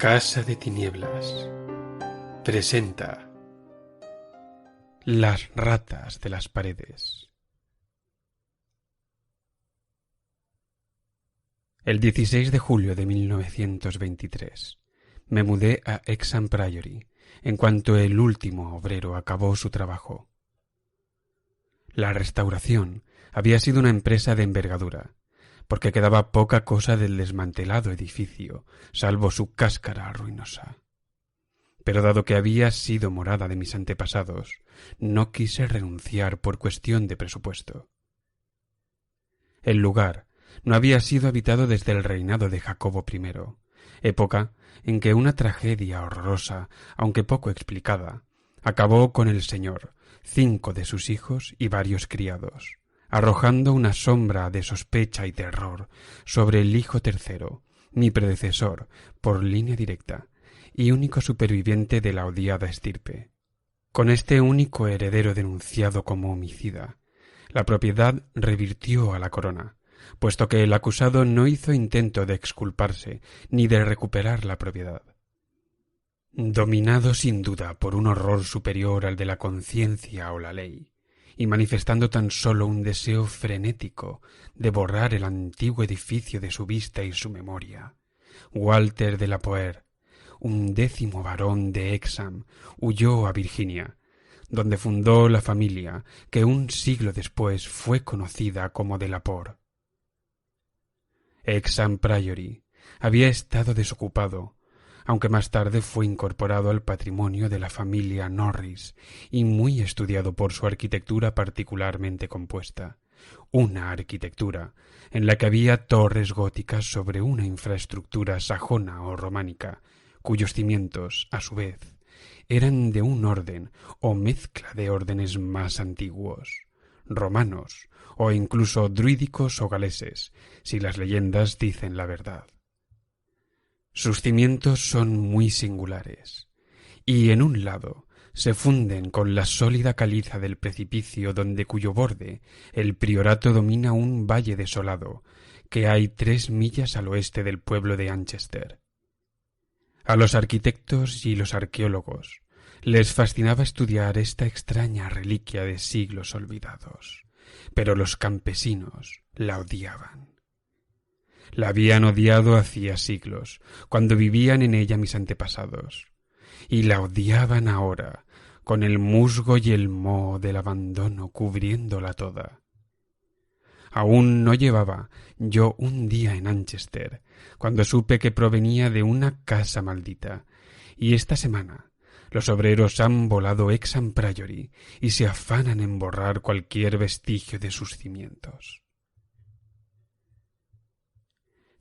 Casa de Tinieblas presenta Las ratas de las paredes. El 16 de julio de 1923 me mudé a Hexham Priory en cuanto el último obrero acabó su trabajo. La restauración había sido una empresa de envergadura, porque quedaba poca cosa del desmantelado edificio, salvo su cáscara ruinosa. Pero dado que había sido morada de mis antepasados, no quise renunciar por cuestión de presupuesto. El lugar no había sido habitado desde el reinado de Jacobo I, época en que una tragedia horrorosa, aunque poco explicada, acabó con el señor, 5 de sus hijos y varios criados, arrojando una sombra de sospecha y terror sobre el hijo tercero, mi predecesor, por línea directa, y único superviviente de la odiada estirpe. Con este único heredero denunciado como homicida, la propiedad revirtió a la corona, puesto que el acusado no hizo intento de exculparse ni de recuperar la propiedad. Dominado sin duda por un horror superior al de la conciencia o la ley, y manifestando tan solo un deseo frenético de borrar el antiguo edificio de su vista y su memoria, Walter de la Poer, 11º barón de Hexham, huyó a Virginia, donde fundó la familia que un siglo después fue conocida como de la Poer. Hexham Priory había estado desocupado, aunque más tarde fue incorporado al patrimonio de la familia Norris y muy estudiado por su arquitectura particularmente compuesta, una arquitectura en la que había torres góticas sobre una infraestructura sajona o románica, cuyos cimientos, a su vez, eran de un orden o mezcla de órdenes más antiguos, romanos o incluso druídicos o galeses, si las leyendas dicen la verdad. Sus cimientos son muy singulares, y en un lado se funden con la sólida caliza del precipicio donde cuyo borde el priorato domina un valle desolado que hay 3 millas al oeste del pueblo de Anchester. A los arquitectos y los arqueólogos les fascinaba estudiar esta extraña reliquia de siglos olvidados, pero los campesinos la odiaban. La habían odiado hacía siglos, cuando vivían en ella mis antepasados, y la odiaban ahora, con el musgo y el moho del abandono cubriéndola toda. Aún no llevaba yo un día en Anchester, cuando supe que provenía de una casa maldita, y esta semana los obreros han volado Hexham Priory y se afanan en borrar cualquier vestigio de sus cimientos.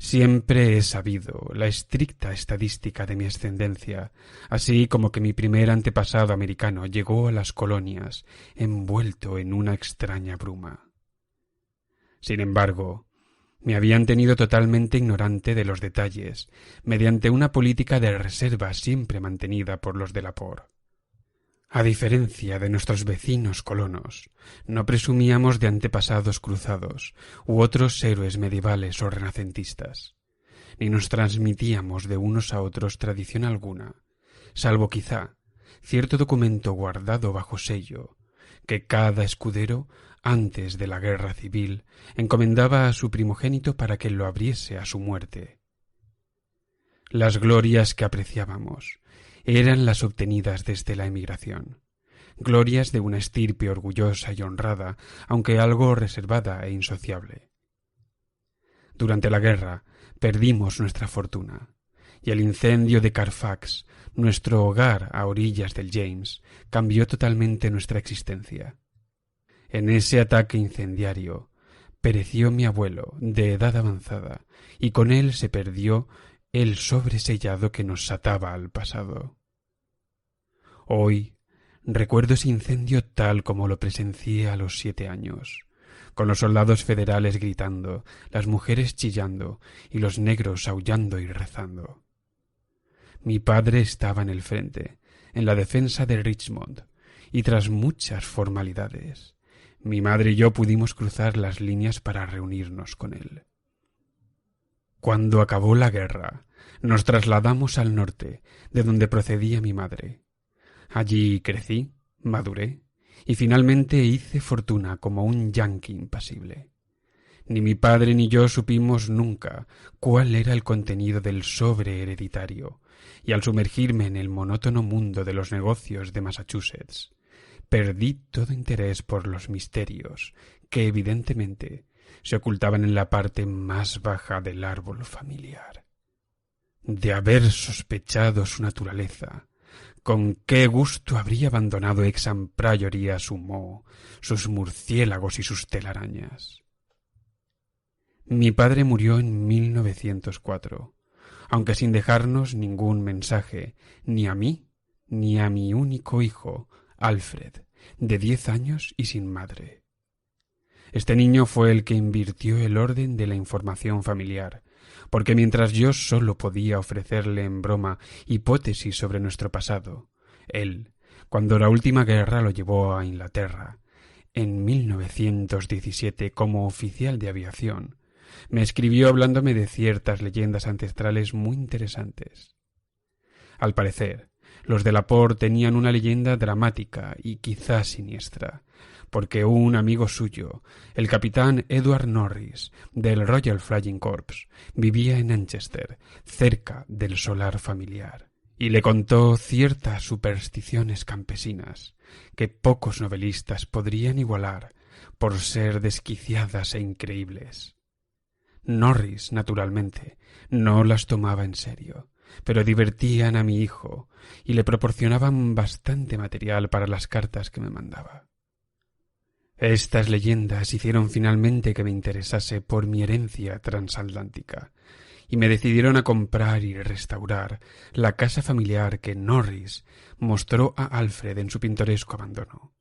Siempre he sabido la estricta estadística de mi ascendencia, así como que mi primer antepasado americano llegó a las colonias envuelto en una extraña bruma. Sin embargo, me habían tenido totalmente ignorante de los detalles, mediante una política de reserva siempre mantenida por los de la Poer. A diferencia de nuestros vecinos colonos, no presumíamos de antepasados cruzados u otros héroes medievales o renacentistas, ni nos transmitíamos de unos a otros tradición alguna, salvo quizá cierto documento guardado bajo sello, que cada escudero, antes de la guerra civil, encomendaba a su primogénito para que lo abriese a su muerte. Las glorias que apreciábamos eran las obtenidas desde la emigración, glorias de una estirpe orgullosa y honrada, aunque algo reservada e insociable. Durante la guerra perdimos nuestra fortuna, y el incendio de Carfax, nuestro hogar a orillas del James, cambió totalmente nuestra existencia. En ese ataque incendiario pereció mi abuelo, de edad avanzada, y con él se perdió el sobresellado que nos ataba al pasado. Hoy recuerdo ese incendio tal como lo presencié a los 7 años, con los soldados federales gritando, las mujeres chillando y los negros aullando y rezando. Mi padre estaba en el frente, en la defensa de Richmond, y tras muchas formalidades, mi madre y yo pudimos cruzar las líneas para reunirnos con él. Cuando acabó la guerra, nos trasladamos al norte, de donde procedía mi madre. Allí crecí, maduré, y finalmente hice fortuna como un yanqui impasible. Ni mi padre ni yo supimos nunca cuál era el contenido del sobre hereditario, y al sumergirme en el monótono mundo de los negocios de Massachusetts, perdí todo interés por los misterios que evidentemente se ocultaban en la parte más baja del árbol familiar. De haber sospechado su naturaleza, con qué gusto habría abandonado Hexham Priory a su moho, sus murciélagos y sus telarañas. Mi padre murió en 1904, aunque sin dejarnos ningún mensaje, ni a mí, ni a mi único hijo, Alfred, de 10 años y sin madre. Este niño fue el que invirtió el orden de la información familiar, porque mientras yo sólo podía ofrecerle en broma hipótesis sobre nuestro pasado, él, cuando la última guerra lo llevó a Inglaterra, en 1917 como oficial de aviación, me escribió hablándome de ciertas leyendas ancestrales muy interesantes. Al parecer, los de Laporte tenían una leyenda dramática y quizás siniestra, porque un amigo suyo, el capitán Edward Norris, del Royal Flying Corps, vivía en Manchester, cerca del solar familiar, y le contó ciertas supersticiones campesinas que pocos novelistas podrían igualar por ser desquiciadas e increíbles. Norris, naturalmente, no las tomaba en serio, pero divertían a mi hijo y le proporcionaban bastante material para las cartas que me mandaba. Estas leyendas hicieron finalmente que me interesase por mi herencia transatlántica y me decidieron a comprar y restaurar la casa familiar que Norris mostró a Alfred en su pintoresco abandono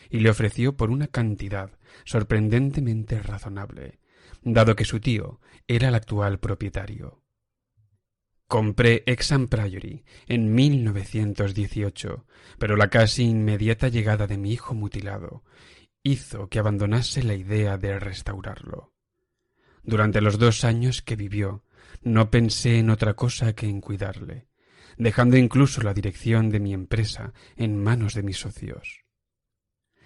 y le ofreció por una cantidad sorprendentemente razonable, dado que su tío era el actual propietario. Compré Hexham Priory en 1918, pero la casi inmediata llegada de mi hijo mutilado hizo que abandonase la idea de restaurarlo. Durante los 2 años que vivió, no pensé en otra cosa que en cuidarle, dejando incluso la dirección de mi empresa en manos de mis socios.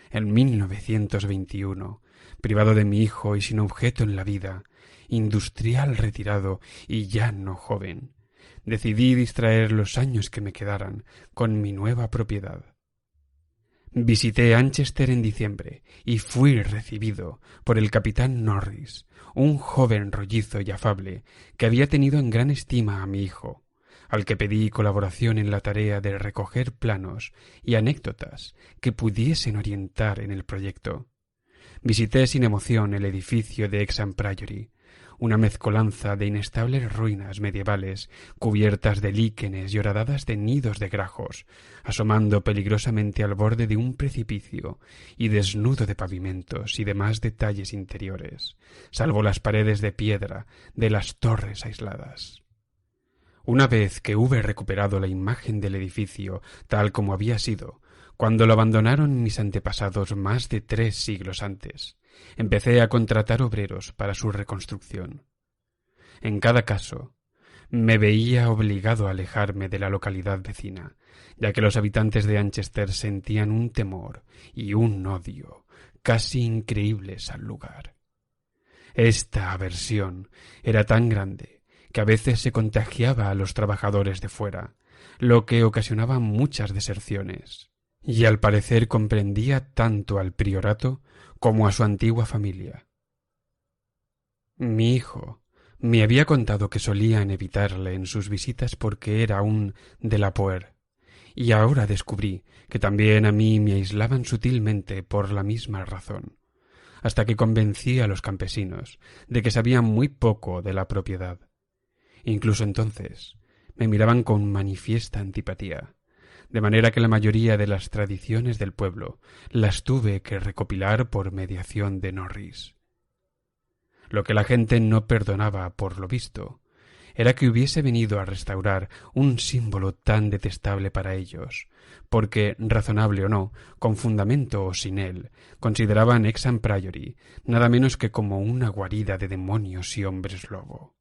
En 1921, privado de mi hijo y sin objeto en la vida, industrial retirado y ya no joven, decidí distraer los años que me quedaran con mi nueva propiedad. Visité Manchester en diciembre y fui recibido por el capitán Norris, un joven rollizo y afable que había tenido en gran estima a mi hijo, al que pedí colaboración en la tarea de recoger planos y anécdotas que pudiesen orientar en el proyecto. Visité sin emoción el edificio de Hexham Priory, una mezcolanza de inestables ruinas medievales cubiertas de líquenes y horadadas de nidos de grajos, asomando peligrosamente al borde de un precipicio y desnudo de pavimentos y demás detalles interiores, salvo las paredes de piedra de las torres aisladas. Una vez que hube recuperado la imagen del edificio tal como había sido, cuando lo abandonaron mis antepasados más de 3 siglos antes, empecé a contratar obreros para su reconstrucción. En cada caso, me veía obligado a alejarme de la localidad vecina, ya que los habitantes de Manchester sentían un temor y un odio casi increíbles al lugar. Esta aversión era tan grande que a veces se contagiaba a los trabajadores de fuera, lo que ocasionaba muchas deserciones, y al parecer comprendía tanto al priorato como a su antigua familia. Mi hijo me había contado que solían evitarle en sus visitas porque era un Delapoer, y ahora descubrí que también a mí me aislaban sutilmente por la misma razón, hasta que convencí a los campesinos de que sabían muy poco de la propiedad. Incluso entonces me miraban con manifiesta antipatía, de manera que la mayoría de las tradiciones del pueblo las tuve que recopilar por mediación de Norris. Lo que la gente no perdonaba, por lo visto, era que hubiese venido a restaurar un símbolo tan detestable para ellos, porque, razonable o no, con fundamento o sin él, consideraban Hexham Priory nada menos que como una guarida de demonios y hombres lobo.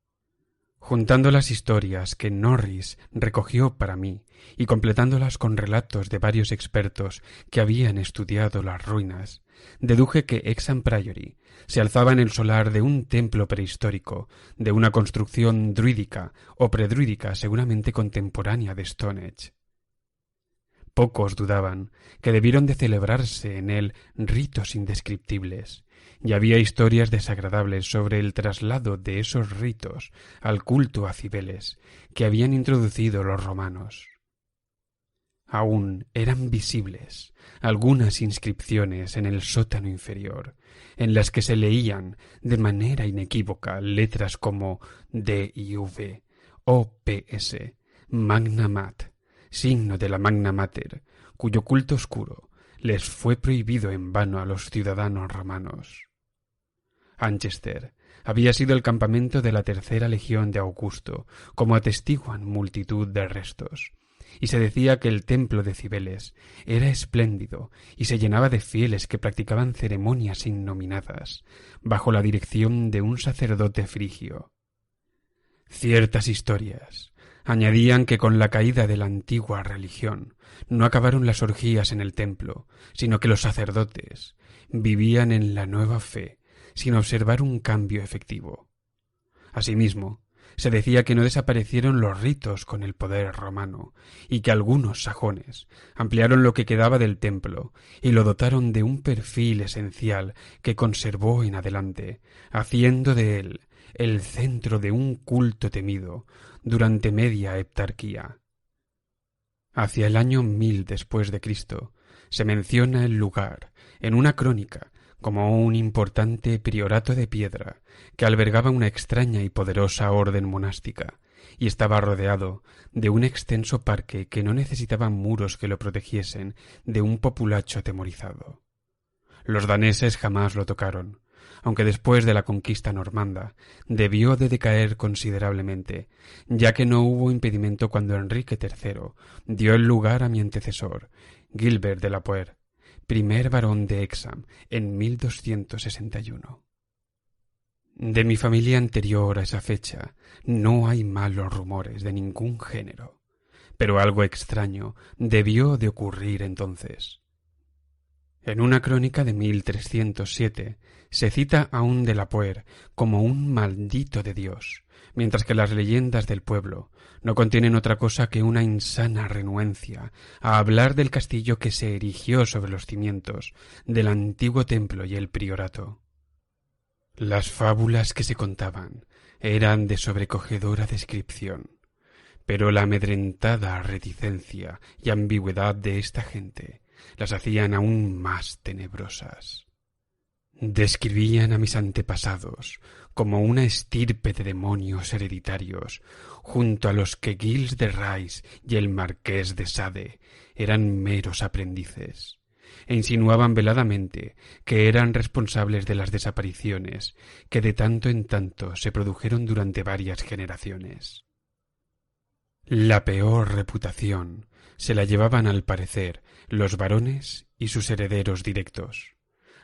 Juntando las historias que Norris recogió para mí y completándolas con relatos de varios expertos que habían estudiado las ruinas, deduje que Hexham Priory se alzaba en el solar de un templo prehistórico, de una construcción druídica o predruídica seguramente contemporánea de Stonehenge. Pocos dudaban que debieron de celebrarse en él ritos indescriptibles, y había historias desagradables sobre el traslado de esos ritos al culto a Cibeles que habían introducido los romanos. Aún eran visibles algunas inscripciones en el sótano inferior, en las que se leían de manera inequívoca letras como D.I.V., O.P.S., Magna Mat, signo de la Magna Mater, cuyo culto oscuro les fue prohibido en vano a los ciudadanos romanos. Anchester había sido el campamento de la tercera legión de Augusto, como atestiguan multitud de restos, y se decía que el templo de Cibeles era espléndido y se llenaba de fieles que practicaban ceremonias innominadas, bajo la dirección de un sacerdote frigio. Ciertas historias añadían que con la caída de la antigua religión no acabaron las orgías en el templo, sino que los sacerdotes vivían en la nueva fe sin observar un cambio efectivo. Asimismo, se decía que no desaparecieron los ritos con el poder romano y que algunos sajones ampliaron lo que quedaba del templo y lo dotaron de un perfil esencial que conservó en adelante, haciendo de él el centro de un culto temido durante media heptarquía. Hacia el año 1000 después de Cristo se menciona el lugar en una crónica como un importante priorato de piedra que albergaba una extraña y poderosa orden monástica y estaba rodeado de un extenso parque que no necesitaba muros que lo protegiesen de un populacho atemorizado. Los daneses jamás lo tocaron, aunque después de la conquista normanda debió de decaer considerablemente, ya que no hubo impedimento cuando Enrique III dio el lugar a mi antecesor, Gilbert de la Poer, primer barón de Hexham, en 1261. De mi familia anterior a esa fecha no hay malos rumores de ningún género, pero algo extraño debió de ocurrir entonces. En una crónica de 1307 se cita a un de la Poer como un maldito de Dios, mientras que las leyendas del pueblo no contienen otra cosa que una insana renuencia a hablar del castillo que se erigió sobre los cimientos del antiguo templo y el priorato. Las fábulas que se contaban eran de sobrecogedora descripción, pero la amedrentada reticencia y ambigüedad de esta gente las hacían aún más tenebrosas. Describían a mis antepasados como una estirpe de demonios hereditarios, junto a los que Giles de Rys y el marqués de Sade eran meros aprendices, e insinuaban veladamente que eran responsables de las desapariciones que de tanto en tanto se produjeron durante varias generaciones. La peor reputación se la llevaban al parecer los varones y sus herederos directos.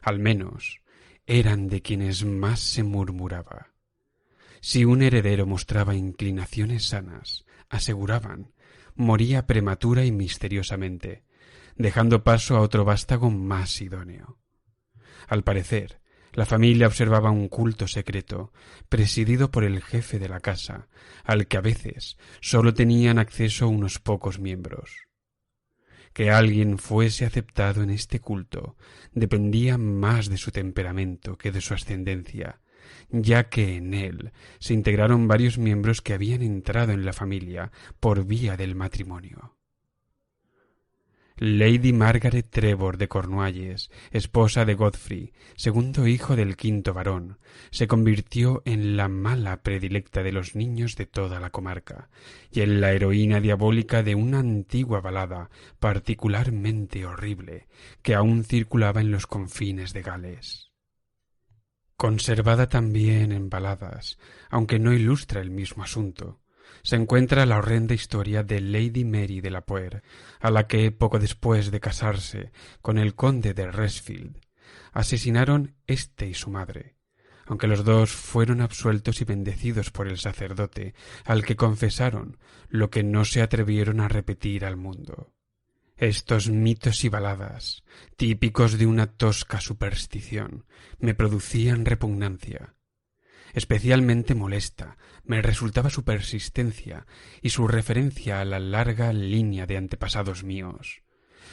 Al menos eran de quienes más se murmuraba. Si un heredero mostraba inclinaciones sanas, aseguraban, moría prematura y misteriosamente, dejando paso a otro vástago más idóneo. Al parecer, la familia observaba un culto secreto, presidido por el jefe de la casa, al que a veces sólo tenían acceso unos pocos miembros. Que alguien fuese aceptado en este culto dependía más de su temperamento que de su ascendencia, ya que en él se integraron varios miembros que habían entrado en la familia por vía del matrimonio. Lady Margaret Trevor de Cornualles, esposa de Godfrey, segundo hijo del quinto barón, se convirtió en la mala predilecta de los niños de toda la comarca y en la heroína diabólica de una antigua balada particularmente horrible que aún circulaba en los confines de Gales. Conservada también en baladas, aunque no ilustra el mismo asunto, se encuentra la horrenda historia de Lady Mary de la Poer, a la que, poco después de casarse con el conde de Resfield, asesinaron éste y su madre, aunque los dos fueron absueltos y bendecidos por el sacerdote, al que confesaron lo que no se atrevieron a repetir al mundo. Estos mitos y baladas, típicos de una tosca superstición, me producían repugnancia. Especialmente molesta me resultaba su persistencia y su referencia a la larga línea de antepasados míos,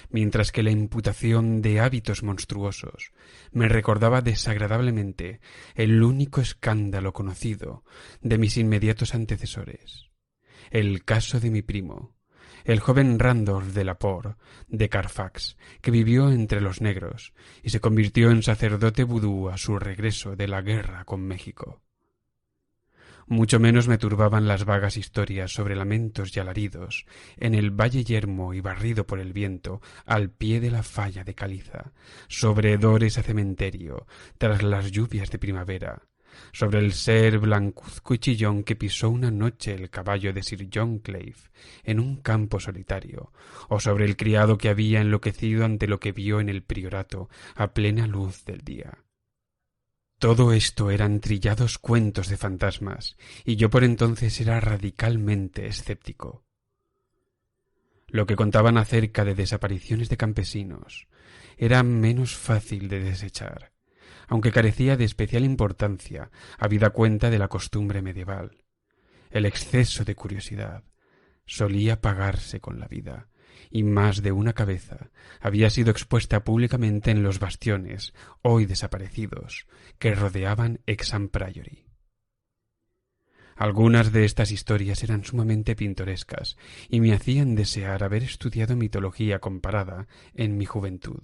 mientras que la imputación de hábitos monstruosos me recordaba desagradablemente el único escándalo conocido de mis inmediatos antecesores, el caso de mi primo, el joven Randolph de Lepore de Carfax, que vivió entre los negros y se convirtió en sacerdote vudú a su regreso de la guerra con México. Mucho menos me turbaban las vagas historias sobre lamentos y alaridos en el valle yermo y barrido por el viento al pie de la falla de caliza, sobre hedores a cementerio tras las lluvias de primavera, sobre el ser blancuzco y chillón que pisó una noche el caballo de Sir John Clave en un campo solitario, o sobre el criado que había enloquecido ante lo que vio en el priorato a plena luz del día. Todo esto eran trillados cuentos de fantasmas, y yo por entonces era radicalmente escéptico. Lo que contaban acerca de desapariciones de campesinos era menos fácil de desechar, aunque carecía de especial importancia, habida cuenta de la costumbre medieval. El exceso de curiosidad solía pagarse con la vida, y más de una cabeza había sido expuesta públicamente en los bastiones, hoy desaparecidos, que rodeaban Hexham Priory. Algunas de estas historias eran sumamente pintorescas y me hacían desear haber estudiado mitología comparada en mi juventud.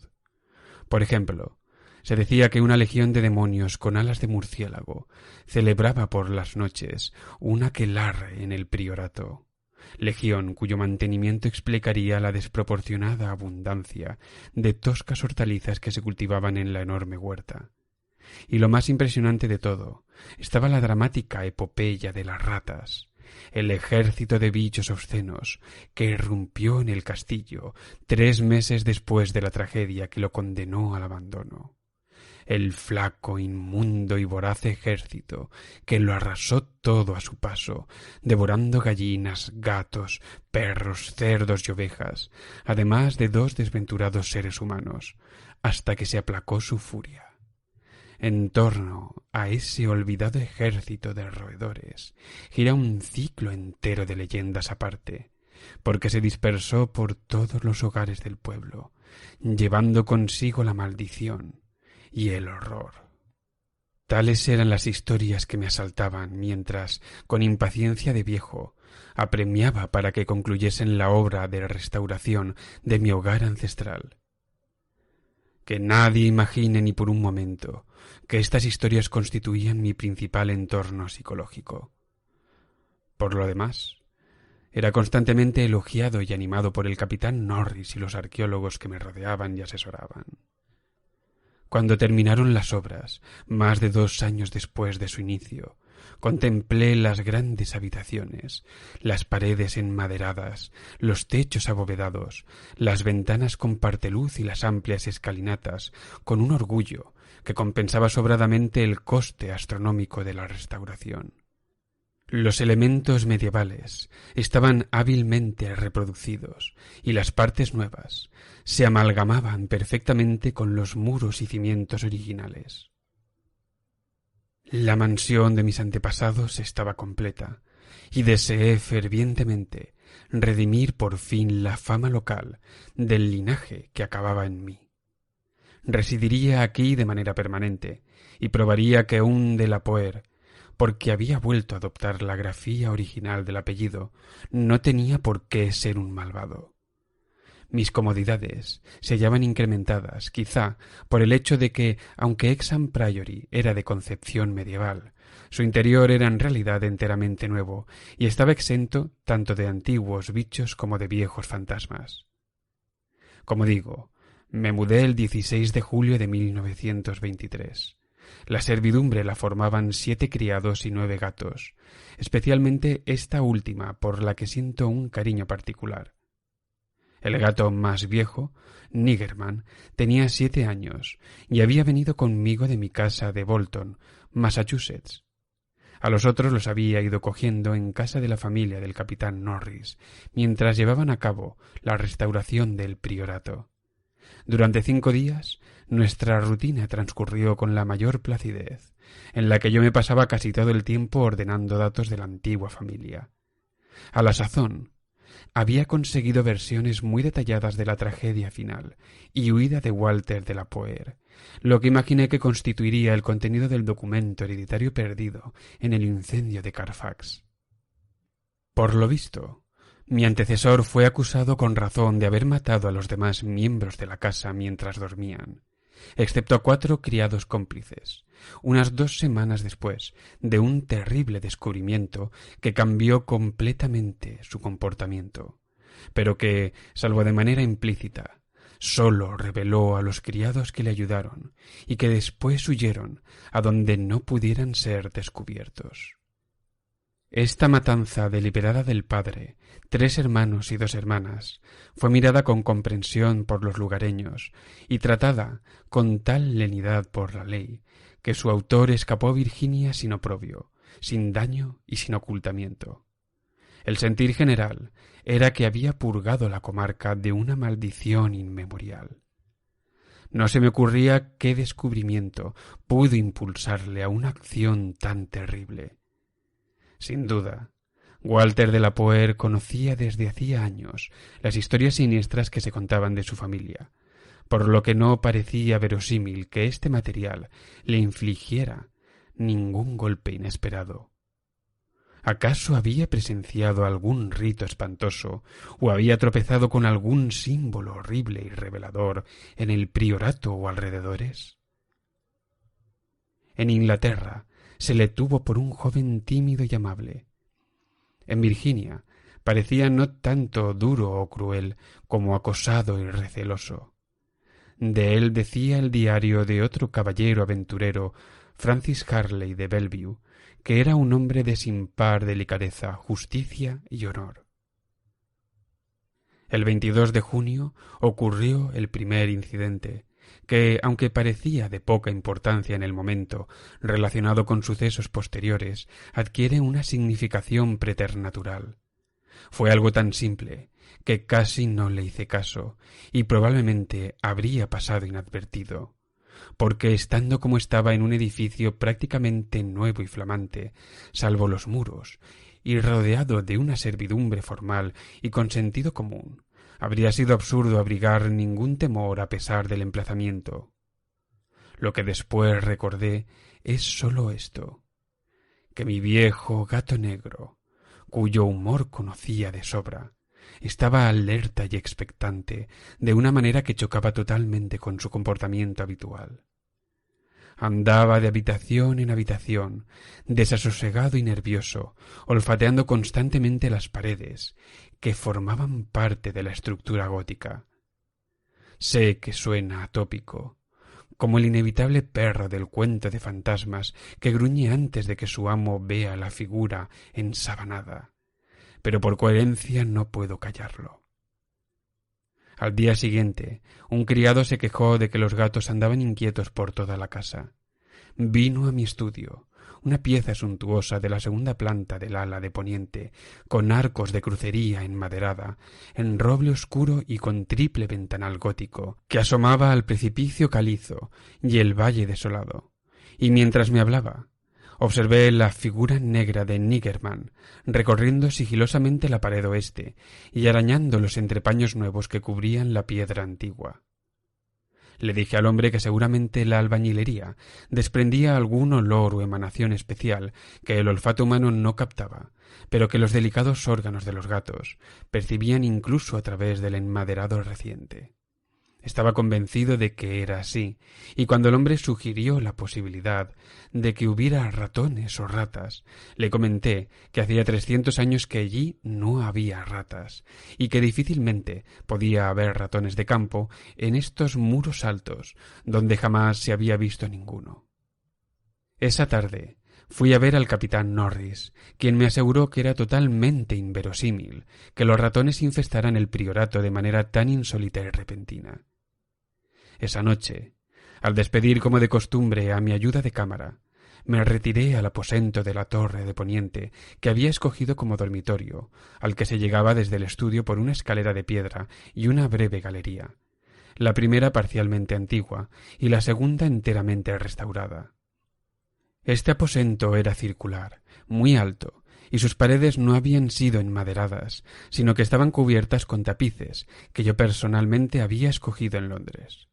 Por ejemplo, se decía que una legión de demonios con alas de murciélago celebraba por las noches un aquelarre en el priorato, legión cuyo mantenimiento explicaría la desproporcionada abundancia de toscas hortalizas que se cultivaban en la enorme huerta. Y lo más impresionante de todo estaba la dramática epopeya de las ratas, el ejército de bichos obscenos que irrumpió en el castillo 3 meses después de la tragedia que lo condenó al abandono. El flaco, inmundo y voraz ejército que lo arrasó todo a su paso, devorando gallinas, gatos, perros, cerdos y ovejas, además de 2 desventurados seres humanos, hasta que se aplacó su furia. En torno a ese olvidado ejército de roedores gira un ciclo entero de leyendas aparte, porque se dispersó por todos los hogares del pueblo, llevando consigo la maldición y el horror. Tales eran las historias que me asaltaban mientras, con impaciencia de viejo, apremiaba para que concluyesen la obra de restauración de mi hogar ancestral. Que nadie imagine ni por un momento que estas historias constituían mi principal entorno psicológico. Por lo demás, era constantemente elogiado y animado por el capitán Norris y los arqueólogos que me rodeaban y asesoraban. Cuando terminaron las obras, más de 2 años después de su inicio, contemplé las grandes habitaciones, las paredes enmaderadas, los techos abovedados, las ventanas con parteluz y las amplias escalinatas, con un orgullo que compensaba sobradamente el coste astronómico de la restauración. Los elementos medievales estaban hábilmente reproducidos y las partes nuevas se amalgamaban perfectamente con los muros y cimientos originales. La mansión de mis antepasados estaba completa y deseé fervientemente redimir por fin la fama local del linaje que acababa en mí. Residiría aquí de manera permanente y probaría que un de Lepore, porque había vuelto a adoptar la grafía original del apellido, no tenía por qué ser un malvado. Mis comodidades se hallaban incrementadas, quizá, por el hecho de que, aunque Hexham Priory era de concepción medieval, su interior era en realidad enteramente nuevo y estaba exento tanto de antiguos bichos como de viejos fantasmas. Como digo, me mudé el 16 de julio de 1923. La servidumbre la formaban 7 criados y 9 gatos, especialmente esta última por la que siento un cariño particular. El gato más viejo, Niggerman, tenía 7 años y había venido conmigo de mi casa de Bolton Massachusetts. A los otros los había ido cogiendo en casa de la familia del capitán Norris, mientras llevaban a cabo la restauración del priorato. Durante 5 días nuestra rutina transcurrió con la mayor placidez, en la que yo me pasaba casi todo el tiempo ordenando datos de la antigua familia. A la sazón, había conseguido versiones muy detalladas de la tragedia final y huida de Walter de la Poer, lo que imaginé que constituiría el contenido del documento hereditario perdido en el incendio de Carfax. Por lo visto, mi antecesor fue acusado con razón de haber matado a los demás miembros de la casa mientras dormían, excepto a 4 criados cómplices, unas 2 semanas después de un terrible descubrimiento que cambió completamente su comportamiento, pero que, salvo de manera implícita, sólo reveló a los criados que le ayudaron y que después huyeron a donde no pudieran ser descubiertos. Esta matanza deliberada del padre, 3 hermanos y 2 hermanas, fue mirada con comprensión por los lugareños y tratada con tal lenidad por la ley, que su autor escapó a Virginia sin oprobio, sin daño y sin ocultamiento. El sentir general era que había purgado la comarca de una maldición inmemorial. No se me ocurría qué descubrimiento pudo impulsarle a una acción tan terrible. Sin duda, Walter de la Poer conocía desde hacía años las historias siniestras que se contaban de su familia, por lo que no parecía verosímil que este material le infligiera ningún golpe inesperado. ¿Acaso había presenciado algún rito espantoso o había tropezado con algún símbolo horrible y revelador en el priorato o alrededores? En Inglaterra se le tuvo por un joven tímido y amable. En Virginia parecía no tanto duro o cruel como acosado y receloso. De él decía el diario de otro caballero aventurero, Francis Harley de Bellevue, que era un hombre de sin par delicadeza, justicia y honor. El 22 de junio ocurrió el primer incidente, que, aunque parecía de poca importancia en el momento, relacionado con sucesos posteriores, adquiere una significación preternatural. Fue algo tan simple que casi no le hice caso, y probablemente habría pasado inadvertido, porque estando como estaba en un edificio prácticamente nuevo y flamante, salvo los muros, y rodeado de una servidumbre formal y con sentido común, habría sido absurdo abrigar ningún temor a pesar del emplazamiento. Lo que después recordé es sólo esto, que mi viejo gato negro, cuyo humor conocía de sobra, estaba alerta y expectante de una manera que chocaba totalmente con su comportamiento habitual. Andaba de habitación en habitación, desasosegado y nervioso, olfateando constantemente las paredes, que formaban parte de la estructura gótica. Sé que suena atópico, como el inevitable perro del cuento de fantasmas que gruñe antes de que su amo vea la figura ensabanada, pero por coherencia no puedo callarlo. Al día siguiente, un criado se quejó de que los gatos andaban inquietos por toda la casa. Vino a mi estudio, una pieza suntuosa de la segunda planta del ala de poniente, con arcos de crucería enmaderada, en roble oscuro y con triple ventanal gótico, que asomaba al precipicio calizo y el valle desolado. Y mientras me hablaba, observé la figura negra de Niggerman recorriendo sigilosamente la pared oeste y arañando los entrepaños nuevos que cubrían la piedra antigua. Le dije al hombre que seguramente la albañilería desprendía algún olor o emanación especial que el olfato humano no captaba, pero que los delicados órganos de los gatos percibían incluso a través del enmaderado reciente. Estaba convencido de que era así, y cuando el hombre sugirió la posibilidad de que hubiera ratones o ratas, le comenté que hacía 300 años que allí no había ratas, y que difícilmente podía haber ratones de campo en estos muros altos, donde jamás se había visto ninguno. Esa tarde fui a ver al capitán Norris, quien me aseguró que era totalmente inverosímil que los ratones infestaran el priorato de manera tan insólita y repentina. Esa noche, al despedir como de costumbre a mi ayuda de cámara, me retiré al aposento de la torre de poniente que había escogido como dormitorio, al que se llegaba desde el estudio por una escalera de piedra y una breve galería, la primera parcialmente antigua y la segunda enteramente restaurada. Este aposento era circular, muy alto, y sus paredes no habían sido enmaderadas, sino que estaban cubiertas con tapices que yo personalmente había escogido en Londres.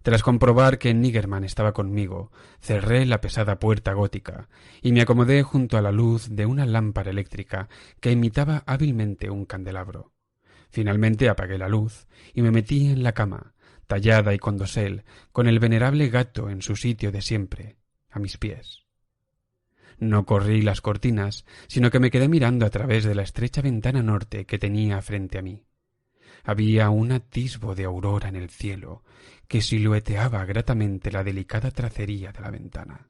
Tras comprobar que Niggerman estaba conmigo, cerré la pesada puerta gótica y me acomodé junto a la luz de una lámpara eléctrica que imitaba hábilmente un candelabro. Finalmente apagué la luz y me metí en la cama, tallada y con dosel, con el venerable gato en su sitio de siempre, a mis pies. No corrí las cortinas, sino que me quedé mirando a través de la estrecha ventana norte que tenía frente a mí. Había un atisbo de aurora en el cielo que silueteaba gratamente la delicada tracería de la ventana.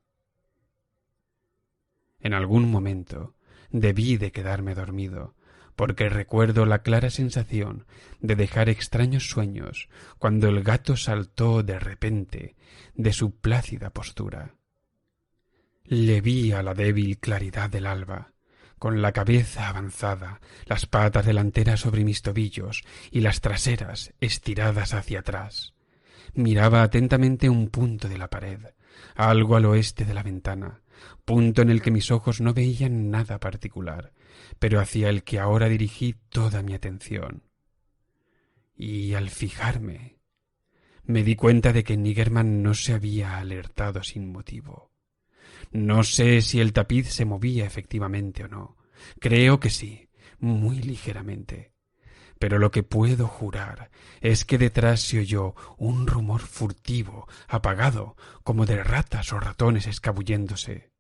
En algún momento debí de quedarme dormido, porque recuerdo la clara sensación de dejar extraños sueños cuando el gato saltó de repente de su plácida postura. Le vi a la débil claridad del alba, con la cabeza avanzada, las patas delanteras sobre mis tobillos y las traseras estiradas hacia atrás. Miraba atentamente un punto de la pared, algo al oeste de la ventana, punto en el que mis ojos no veían nada particular, pero hacia el que ahora dirigí toda mi atención. Y al fijarme, me di cuenta de que Niggerman no se había alertado sin motivo. No sé si el tapiz se movía efectivamente o no. Creo que sí, muy ligeramente. Pero lo que puedo jurar es que detrás se oyó un rumor furtivo, apagado, como de ratas o ratones escabulléndose.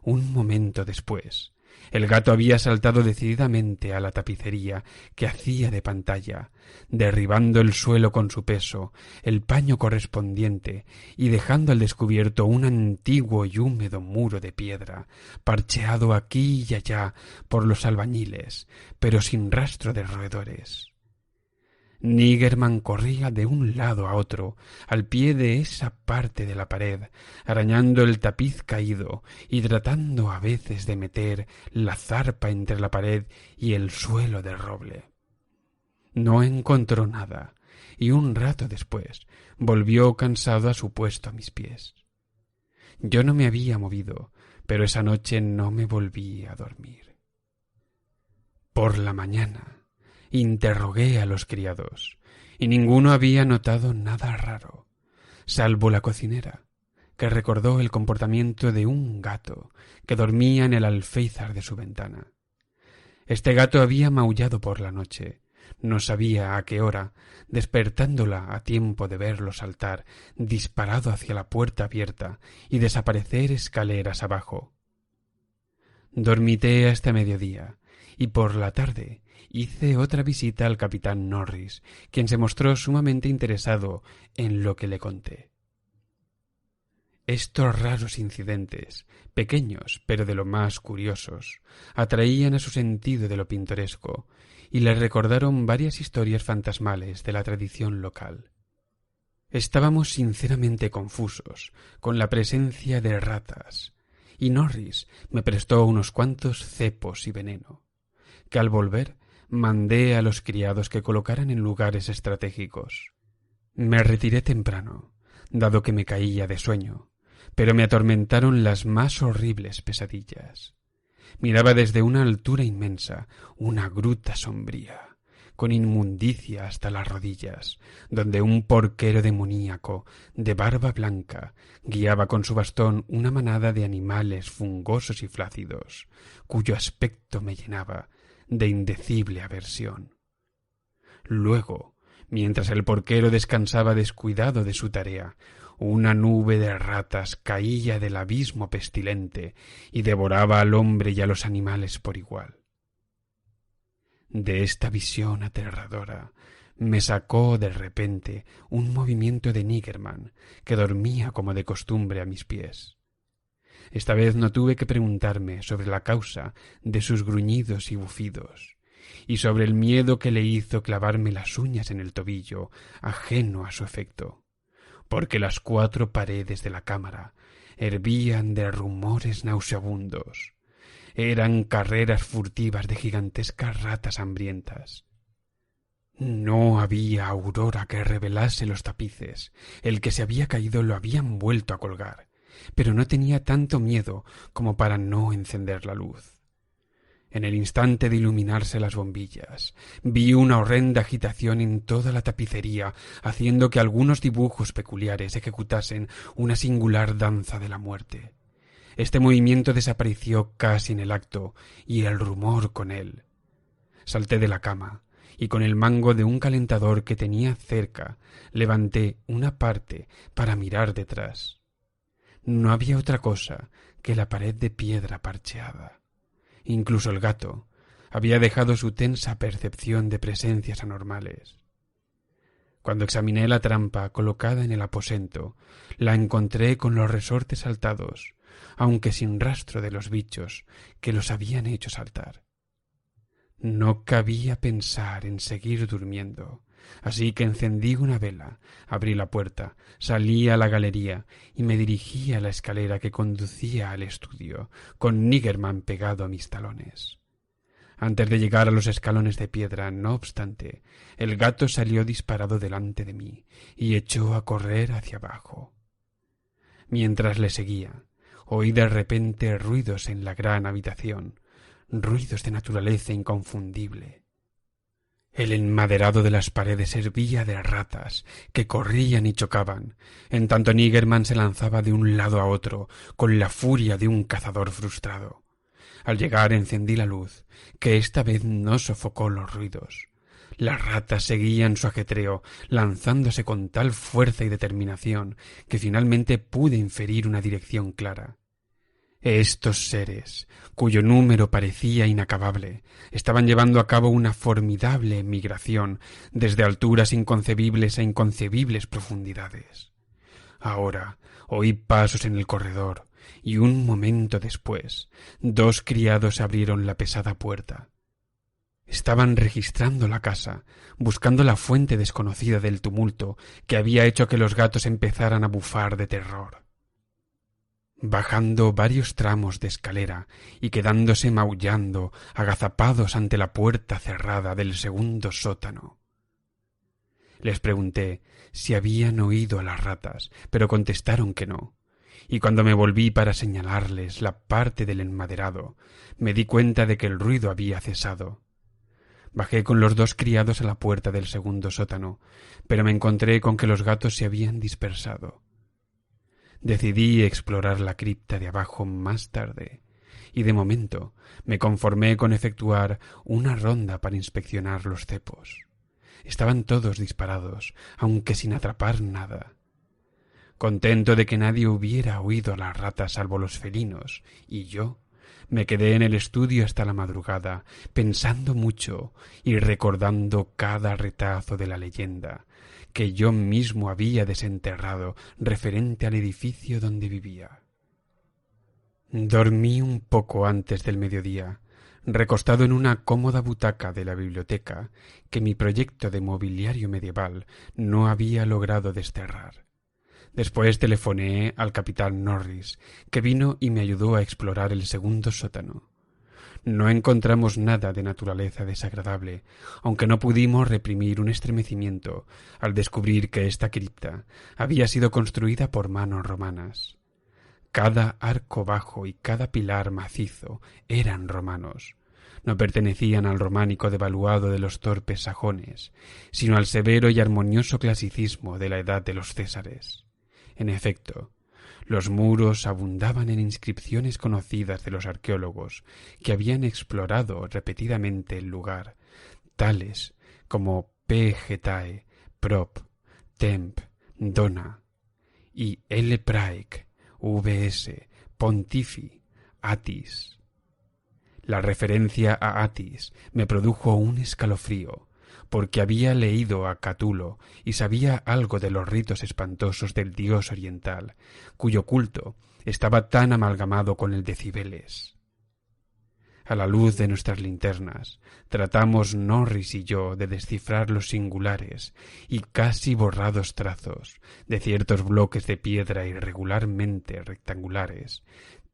Un momento después, el gato había saltado decididamente a la tapicería que hacía de pantalla, derribando el suelo con su peso, el paño correspondiente, y dejando al descubierto un antiguo y húmedo muro de piedra, parcheado aquí y allá por los albañiles, pero sin rastro de roedores. Niggerman corría de un lado a otro, al pie de esa parte de la pared, arañando el tapiz caído y tratando a veces de meter la zarpa entre la pared y el suelo de roble. No encontró nada, y un rato después volvió cansado a su puesto a mis pies. Yo no me había movido, pero esa noche no me volví a dormir. Por la mañana interrogué a los criados, y ninguno había notado nada raro, salvo la cocinera, que recordó el comportamiento de un gato que dormía en el alféizar de su ventana. Este gato había maullado por la noche, no sabía a qué hora, despertándola a tiempo de verlo saltar disparado hacia la puerta abierta y desaparecer escaleras abajo. Dormité hasta mediodía, y por la tarde hice otra visita al capitán Norris, quien se mostró sumamente interesado en lo que le conté. Estos raros incidentes, pequeños pero de lo más curiosos, atraían a su sentido de lo pintoresco y le recordaron varias historias fantasmales de la tradición local. Estábamos sinceramente confusos con la presencia de ratas, y Norris me prestó unos cuantos cepos y veneno, que al volver mandé a los criados que colocaran en lugares estratégicos. Me retiré temprano, dado que me caía de sueño, pero me atormentaron las más horribles pesadillas. Miraba desde una altura inmensa una gruta sombría, con inmundicia hasta las rodillas, donde un porquero demoníaco de barba blanca guiaba con su bastón una manada de animales fungosos y flácidos, cuyo aspecto me llenaba de indecible aversión. Luego, mientras el porquero descansaba descuidado de su tarea, una nube de ratas caía del abismo pestilente y devoraba al hombre y a los animales por igual. De esta visión aterradora me sacó de repente un movimiento de Niggerman, que dormía como de costumbre a mis pies. Esta vez no tuve que preguntarme sobre la causa de sus gruñidos y bufidos, y sobre el miedo que le hizo clavarme las uñas en el tobillo, ajeno a su efecto, porque las 4 paredes de la cámara hervían de rumores nauseabundos. Eran carreras furtivas de gigantescas ratas hambrientas. No había aurora que revelase los tapices. El que se había caído lo habían vuelto a colgar, pero no tenía tanto miedo como para no encender la luz. En el instante de iluminarse las bombillas, vi una horrenda agitación en toda la tapicería, haciendo que algunos dibujos peculiares ejecutasen una singular danza de la muerte. Este movimiento desapareció casi en el acto, y el rumor con él. Salté de la cama, y con el mango de un calentador que tenía cerca, levanté una parte para mirar detrás. No había otra cosa que la pared de piedra parcheada. Incluso el gato había dejado su tensa percepción de presencias anormales. Cuando examiné la trampa colocada en el aposento, la encontré con los resortes saltados, aunque sin rastro de los bichos que los habían hecho saltar. No cabía pensar en seguir durmiendo, así que encendí una vela, abrí la puerta, salí a la galería y me dirigí a la escalera que conducía al estudio, con Niggerman pegado a mis talones. Antes de llegar a los escalones de piedra, no obstante, el gato salió disparado delante de mí y echó a correr hacia abajo. Mientras le seguía, oí de repente ruidos en la gran habitación, ruidos de naturaleza inconfundible. El enmaderado de las paredes hervía de ratas que corrían y chocaban, en tanto Niggerman se lanzaba de un lado a otro con la furia de un cazador frustrado. Al llegar encendí la luz, que esta vez no sofocó los ruidos. Las ratas seguían su ajetreo, lanzándose con tal fuerza y determinación que finalmente pude inferir una dirección clara. Estos seres, cuyo número parecía inacabable, estaban llevando a cabo una formidable migración desde alturas inconcebibles a inconcebibles profundidades. Ahora oí pasos en el corredor y un momento después 2 criados abrieron la pesada puerta. Estaban registrando la casa, buscando la fuente desconocida del tumulto que había hecho que los gatos empezaran a bufar de terror. Bajando varios tramos de escalera y quedándose maullando, agazapados ante la puerta cerrada del segundo sótano. Les pregunté si habían oído a las ratas, pero contestaron que no, y cuando me volví para señalarles la parte del enmaderado, me di cuenta de que el ruido había cesado. Bajé con los 2 criados a la puerta del segundo sótano, pero me encontré con que los gatos se habían dispersado. Decidí explorar la cripta de abajo más tarde, y de momento me conformé con efectuar una ronda para inspeccionar los cepos. Estaban todos disparados, aunque sin atrapar nada. Contento de que nadie hubiera oído a las ratas salvo los felinos, y yo me quedé en el estudio hasta la madrugada, pensando mucho y recordando cada retazo de la leyenda que yo mismo había desenterrado referente al edificio donde vivía. Dormí un poco antes del mediodía, recostado en una cómoda butaca de la biblioteca que mi proyecto de mobiliario medieval no había logrado desterrar. Después telefoneé al capitán Norris, que vino y me ayudó a explorar el segundo sótano. No encontramos nada de naturaleza desagradable, aunque no pudimos reprimir un estremecimiento al descubrir que esta cripta había sido construida por manos romanas. Cada arco bajo y cada pilar macizo eran romanos. No pertenecían al románico devaluado de los torpes sajones, sino al severo y armonioso clasicismo de la edad de los Césares. En efecto, los muros abundaban en inscripciones conocidas de los arqueólogos que habían explorado repetidamente el lugar, tales como P. Getae, Prop, Temp, Dona y L. Praec, V.S., Pontifi, Atis. La referencia a Atis me produjo un escalofrío, porque había leído a Catulo y sabía algo de los ritos espantosos del dios oriental, cuyo culto estaba tan amalgamado con el de Cibeles. A la luz de nuestras linternas, tratamos Norris y yo de descifrar los singulares y casi borrados trazos de ciertos bloques de piedra irregularmente rectangulares,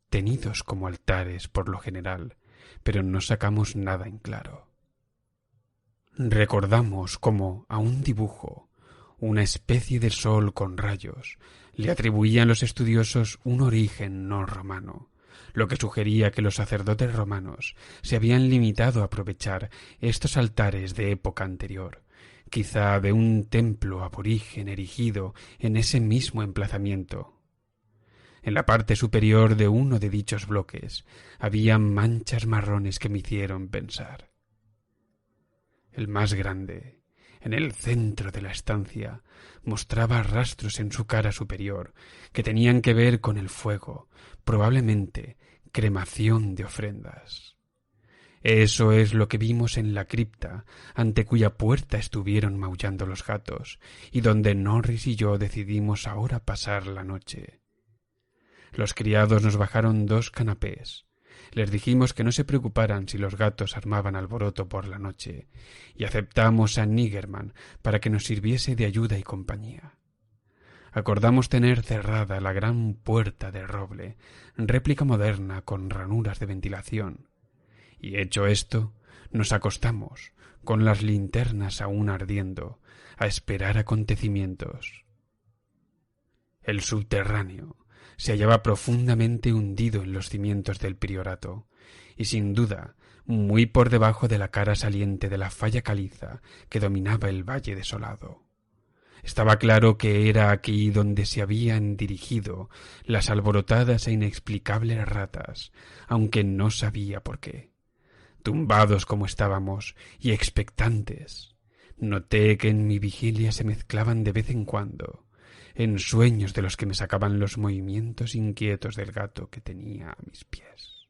tenidos como altares por lo general, pero no sacamos nada en claro. Recordamos cómo a un dibujo, una especie de sol con rayos, le atribuían los estudiosos un origen no romano, lo que sugería que los sacerdotes romanos se habían limitado a aprovechar estos altares de época anterior, quizá de un templo aborigen erigido en ese mismo emplazamiento. En la parte superior de uno de dichos bloques había manchas marrones que me hicieron pensar. El más grande, en el centro de la estancia, mostraba rastros en su cara superior que tenían que ver con el fuego, probablemente cremación de ofrendas. Eso es lo que vimos en la cripta, ante cuya puerta estuvieron maullando los gatos, y donde Norris y yo decidimos ahora pasar la noche. Los criados nos bajaron 2 canapés. Les dijimos que no se preocuparan si los gatos armaban alboroto por la noche, y aceptamos a Niggerman para que nos sirviese de ayuda y compañía. Acordamos tener cerrada la gran puerta de roble, réplica moderna con ranuras de ventilación, y hecho esto, nos acostamos, con las linternas aún ardiendo, a esperar acontecimientos. El subterráneo se hallaba profundamente hundido en los cimientos del priorato, y sin duda muy por debajo de la cara saliente de la falla caliza que dominaba el valle desolado. Estaba claro que era aquí donde se habían dirigido las alborotadas e inexplicables ratas, aunque no sabía por qué. Tumbados como estábamos y expectantes, noté que en mi vigilia se mezclaban de vez en cuando ensueños de los que me sacaban los movimientos inquietos del gato que tenía a mis pies.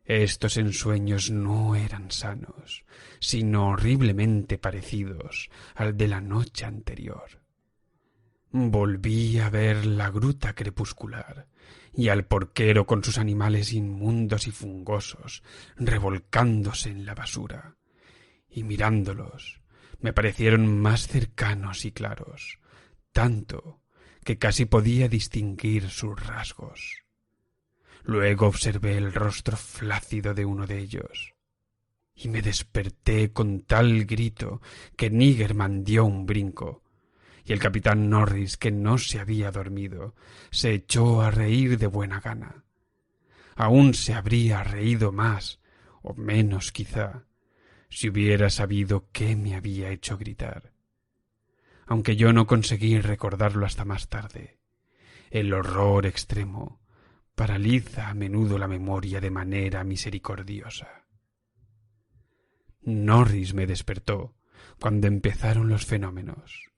Estos ensueños no eran sanos, sino horriblemente parecidos al de la noche anterior. Volví a ver la gruta crepuscular y al porquero con sus animales inmundos y fungosos revolcándose en la basura, y mirándolos me parecieron más cercanos y claros, tanto que casi podía distinguir sus rasgos. Luego observé el rostro flácido de uno de ellos, y me desperté con tal grito que Niggerman dio un brinco, y el capitán Norris, que no se había dormido, se echó a reír de buena gana. Aún se habría reído más, o menos quizá, si hubiera sabido qué me había hecho gritar. Aunque yo no conseguí recordarlo hasta más tarde, el horror extremo paraliza a menudo la memoria de manera misericordiosa. Norris me despertó cuando empezaron los fenómenos.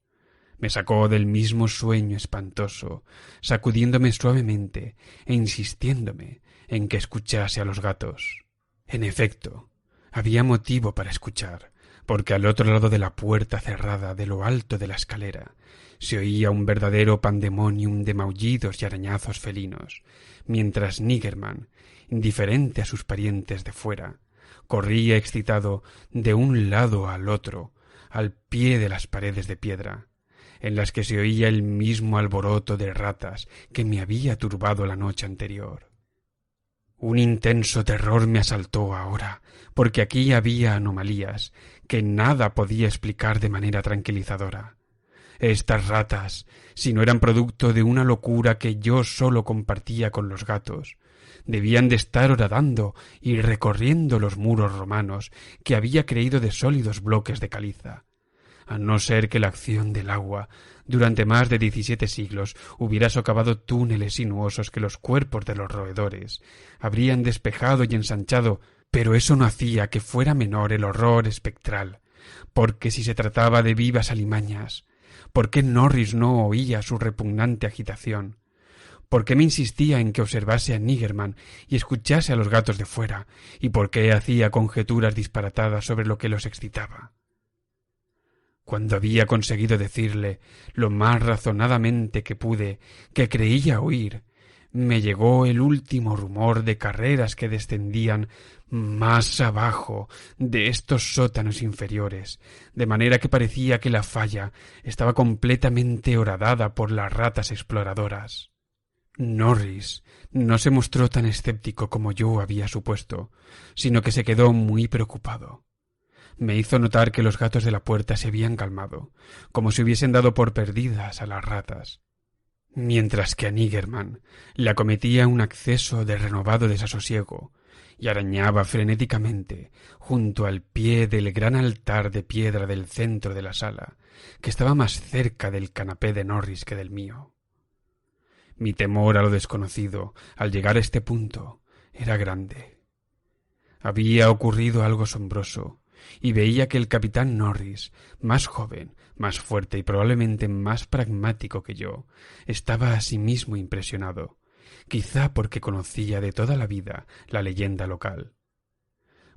Me sacó del mismo sueño espantoso, sacudiéndome suavemente e insistiéndome en que escuchase a los gatos. En efecto, había motivo para escuchar, porque al otro lado de la puerta cerrada de lo alto de la escalera se oía un verdadero pandemonium de maullidos y arañazos felinos, mientras Niggerman, indiferente a sus parientes de fuera, corría excitado de un lado al otro, al pie de las paredes de piedra, en las que se oía el mismo alboroto de ratas que me había turbado la noche anterior. Un intenso terror me asaltó ahora, porque aquí había anomalías que nada podía explicar de manera tranquilizadora. Estas ratas, si no eran producto de una locura que yo solo compartía con los gatos, debían de estar horadando y recorriendo los muros romanos que había creído de sólidos bloques de caliza, a no ser que la acción del agua durante más de 17 siglos hubiera socavado túneles sinuosos que los cuerpos de los roedores habrían despejado y ensanchado, pero eso no hacía que fuera menor el horror espectral, porque si se trataba de vivas alimañas, ¿por qué Norris no oía su repugnante agitación? ¿Por qué me insistía en que observase a Niggerman y escuchase a los gatos de fuera? ¿Y por qué hacía conjeturas disparatadas sobre lo que los excitaba? Cuando había conseguido decirle lo más razonadamente que pude que creía oír, me llegó el último rumor de carreras que descendían más abajo de estos sótanos inferiores, de manera que parecía que la falla estaba completamente horadada por las ratas exploradoras. Norris no se mostró tan escéptico como yo había supuesto, sino que se quedó muy preocupado. Me hizo notar que los gatos de la puerta se habían calmado, como si hubiesen dado por perdidas a las ratas, mientras que a Niggerman le acometía un acceso de renovado desasosiego y arañaba frenéticamente junto al pie del gran altar de piedra del centro de la sala, que estaba más cerca del canapé de Norris que del mío. Mi temor a lo desconocido, al llegar a este punto, era grande. Había ocurrido algo asombroso, y veía que el capitán Norris, más joven, más fuerte y probablemente más pragmático que yo, estaba asimismo impresionado, quizá porque conocía de toda la vida la leyenda local.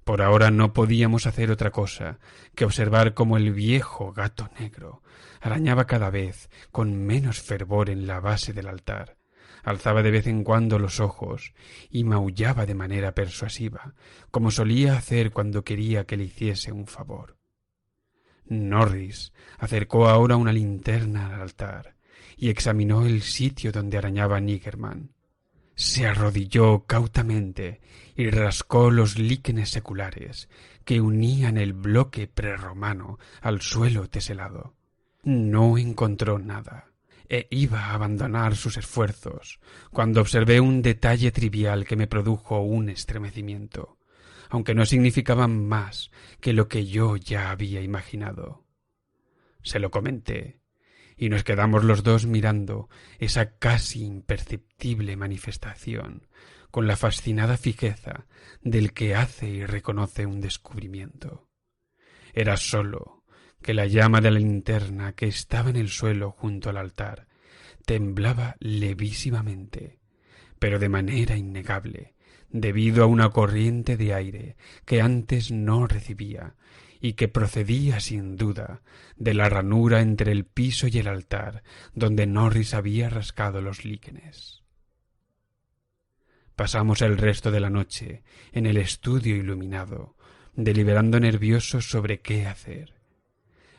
Por ahora no podíamos hacer otra cosa que observar cómo el viejo gato negro arañaba cada vez con menos fervor en la base del altar, alzaba de vez en cuando los ojos y maullaba de manera persuasiva, como solía hacer cuando quería que le hiciese un favor. Norris acercó ahora una linterna al altar y examinó el sitio donde arañaba Niggerman. Se arrodilló cautamente y rascó los líquenes seculares que unían el bloque prerromano al suelo teselado. No encontró nada e iba a abandonar sus esfuerzos cuando observé un detalle trivial que me produjo un estremecimiento, aunque no significaba más que lo que yo ya había imaginado. Se lo comenté, y nos quedamos los dos mirando esa casi imperceptible manifestación con la fascinada fijeza del que hace y reconoce un descubrimiento. Era sólo que la llama de la linterna que estaba en el suelo junto al altar temblaba levísimamente, pero de manera innegable, debido a una corriente de aire que antes no recibía y que procedía sin duda de la ranura entre el piso y el altar donde Norris había rascado los líquenes. Pasamos el resto de la noche en el estudio iluminado, deliberando nerviosos sobre qué hacer.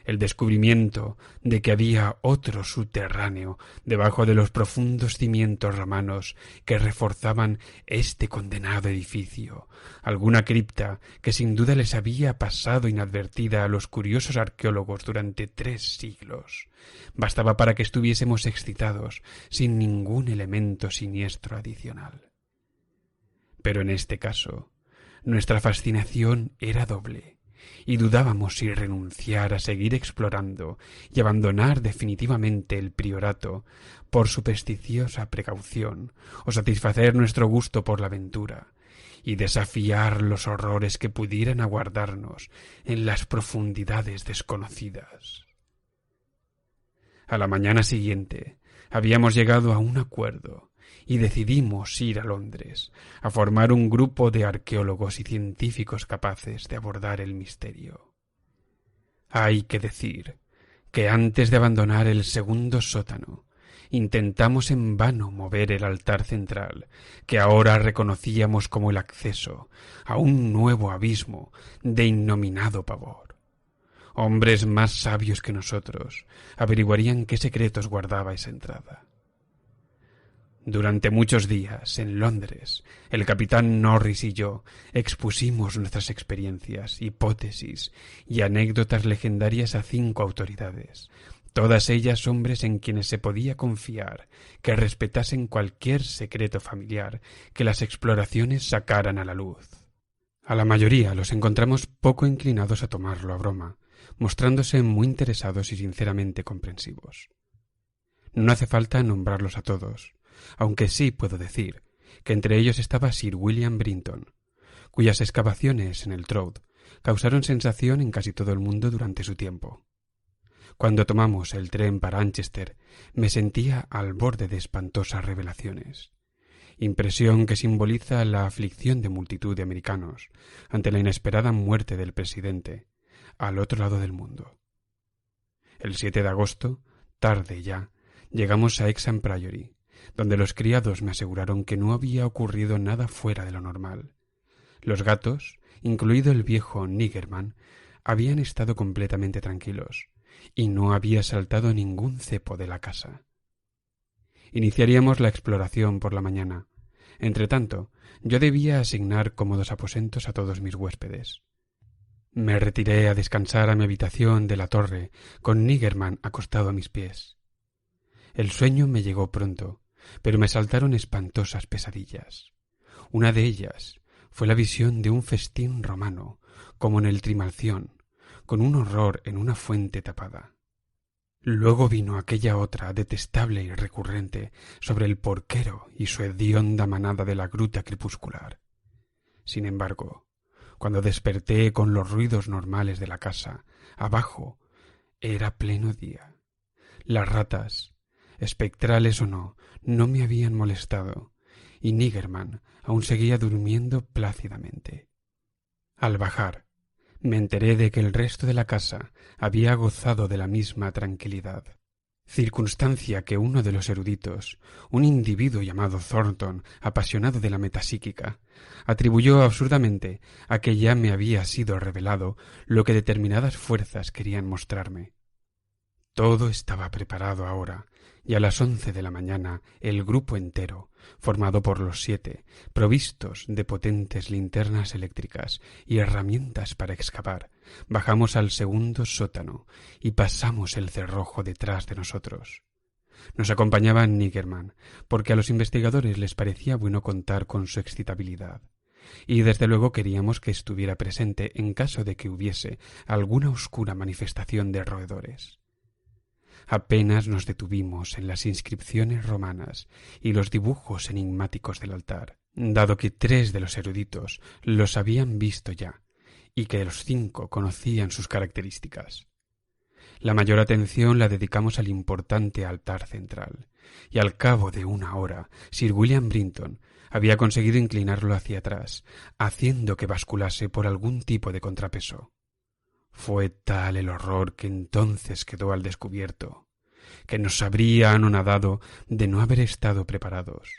El descubrimiento de que había otro subterráneo debajo de los profundos cimientos romanos que reforzaban este condenado edificio, alguna cripta que sin duda les había pasado inadvertida a los curiosos arqueólogos durante 3 siglos, bastaba para que estuviésemos excitados sin ningún elemento siniestro adicional. Pero en este caso, nuestra fascinación era doble, y dudábamos si renunciar a seguir explorando y abandonar definitivamente el priorato por supersticiosa precaución o satisfacer nuestro gusto por la aventura y desafiar los horrores que pudieran aguardarnos en las profundidades desconocidas. A la mañana siguiente habíamos llegado a un acuerdo y decidimos ir a Londres a formar un grupo de arqueólogos y científicos capaces de abordar el misterio. Hay que decir que antes de abandonar el segundo sótano, intentamos en vano mover el altar central, que ahora reconocíamos como el acceso a un nuevo abismo de innominado pavor. Hombres más sabios que nosotros averiguarían qué secretos guardaba esa entrada. Durante muchos días, en Londres, el capitán Norris y yo expusimos nuestras experiencias, hipótesis y anécdotas legendarias a 5 autoridades, todas ellas hombres en quienes se podía confiar que respetasen cualquier secreto familiar que las exploraciones sacaran a la luz. A la mayoría los encontramos poco inclinados a tomarlo a broma, mostrándose muy interesados y sinceramente comprensivos. No hace falta nombrarlos a todos, aunque sí puedo decir que entre ellos estaba Sir William Brinton, cuyas excavaciones en el Troad causaron sensación en casi todo el mundo durante su tiempo. Cuando tomamos el tren para Anchester, me sentía al borde de espantosas revelaciones, impresión que simboliza la aflicción de multitud de americanos ante la inesperada muerte del presidente al otro lado del mundo. El 7 de agosto, tarde ya, llegamos a Hexham Priory, donde los criados me aseguraron que no había ocurrido nada fuera de lo normal. Los gatos, incluido el viejo Niggerman, habían estado completamente tranquilos, y no había saltado ningún cepo de la casa. Iniciaríamos la exploración por la mañana. Entretanto, yo debía asignar cómodos aposentos a todos mis huéspedes. Me retiré a descansar a mi habitación de la torre, con Niggerman acostado a mis pies. El sueño me llegó pronto, pero me saltaron espantosas pesadillas. Una de ellas fue la visión de un festín romano, como en el Trimalción, con un horror en una fuente tapada. Luego vino aquella otra detestable y recurrente sobre el porquero y su hedionda manada de la gruta crepuscular. Sin embargo, cuando desperté con los ruidos normales de la casa, abajo era pleno día. Las ratas, espectrales o no, no me habían molestado, y Niggerman aún seguía durmiendo plácidamente. Al bajar, me enteré de que el resto de la casa había gozado de la misma tranquilidad, circunstancia que uno de los eruditos, un individuo llamado Thornton, apasionado de la metapsíquica, atribuyó absurdamente a que ya me había sido revelado lo que determinadas fuerzas querían mostrarme. Todo estaba preparado ahora, y a las 11 de la mañana el grupo entero, formado por los 7, provistos de potentes linternas eléctricas y herramientas para excavar, bajamos al segundo sótano y pasamos el cerrojo detrás de nosotros. Nos acompañaba Niggerman, porque a los investigadores les parecía bueno contar con su excitabilidad, y desde luego queríamos que estuviera presente en caso de que hubiese alguna oscura manifestación de roedores. Apenas nos detuvimos en las inscripciones romanas y los dibujos enigmáticos del altar, dado que 3 de los eruditos los habían visto ya y que los 5 conocían sus características. La mayor atención la dedicamos al importante altar central, y al cabo de 1 hora Sir William Brinton había conseguido inclinarlo hacia atrás, haciendo que basculase por algún tipo de contrapeso. Fue tal el horror que entonces quedó al descubierto, que nos habría anonadado de no haber estado preparados.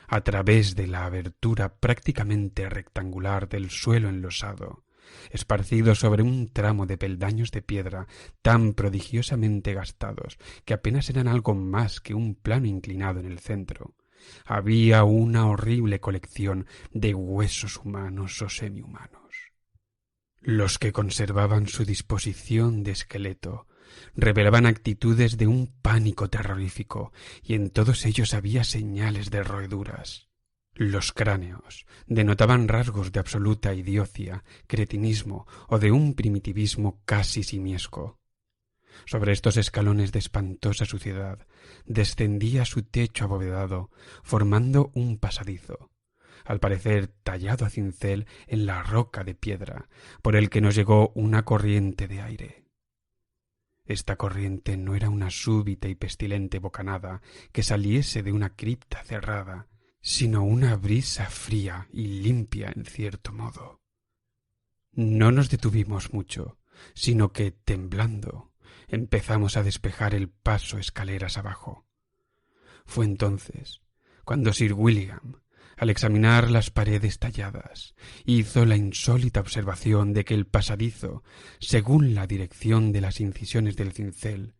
A través de la abertura prácticamente rectangular del suelo enlosado, esparcido sobre un tramo de peldaños de piedra tan prodigiosamente gastados que apenas eran algo más que un plano inclinado en el centro, había una horrible colección de huesos humanos o semihumanos. Los que conservaban su disposición de esqueleto revelaban actitudes de un pánico terrorífico, y en todos ellos había señales de roeduras. Los cráneos denotaban rasgos de absoluta idiocia, cretinismo o de un primitivismo casi simiesco. Sobre estos escalones de espantosa suciedad descendía su techo abovedado, formando un pasadizo, al parecer tallado a cincel en la roca de piedra, por el que nos llegó una corriente de aire. Esta corriente no era una súbita y pestilente bocanada que saliese de una cripta cerrada, sino una brisa fría y limpia en cierto modo. No nos detuvimos mucho, sino que, temblando, empezamos a despejar el paso escaleras abajo. Fue entonces cuando Sir William, al examinar las paredes talladas, hizo la insólita observación de que el pasadizo, según la dirección de las incisiones del cincel,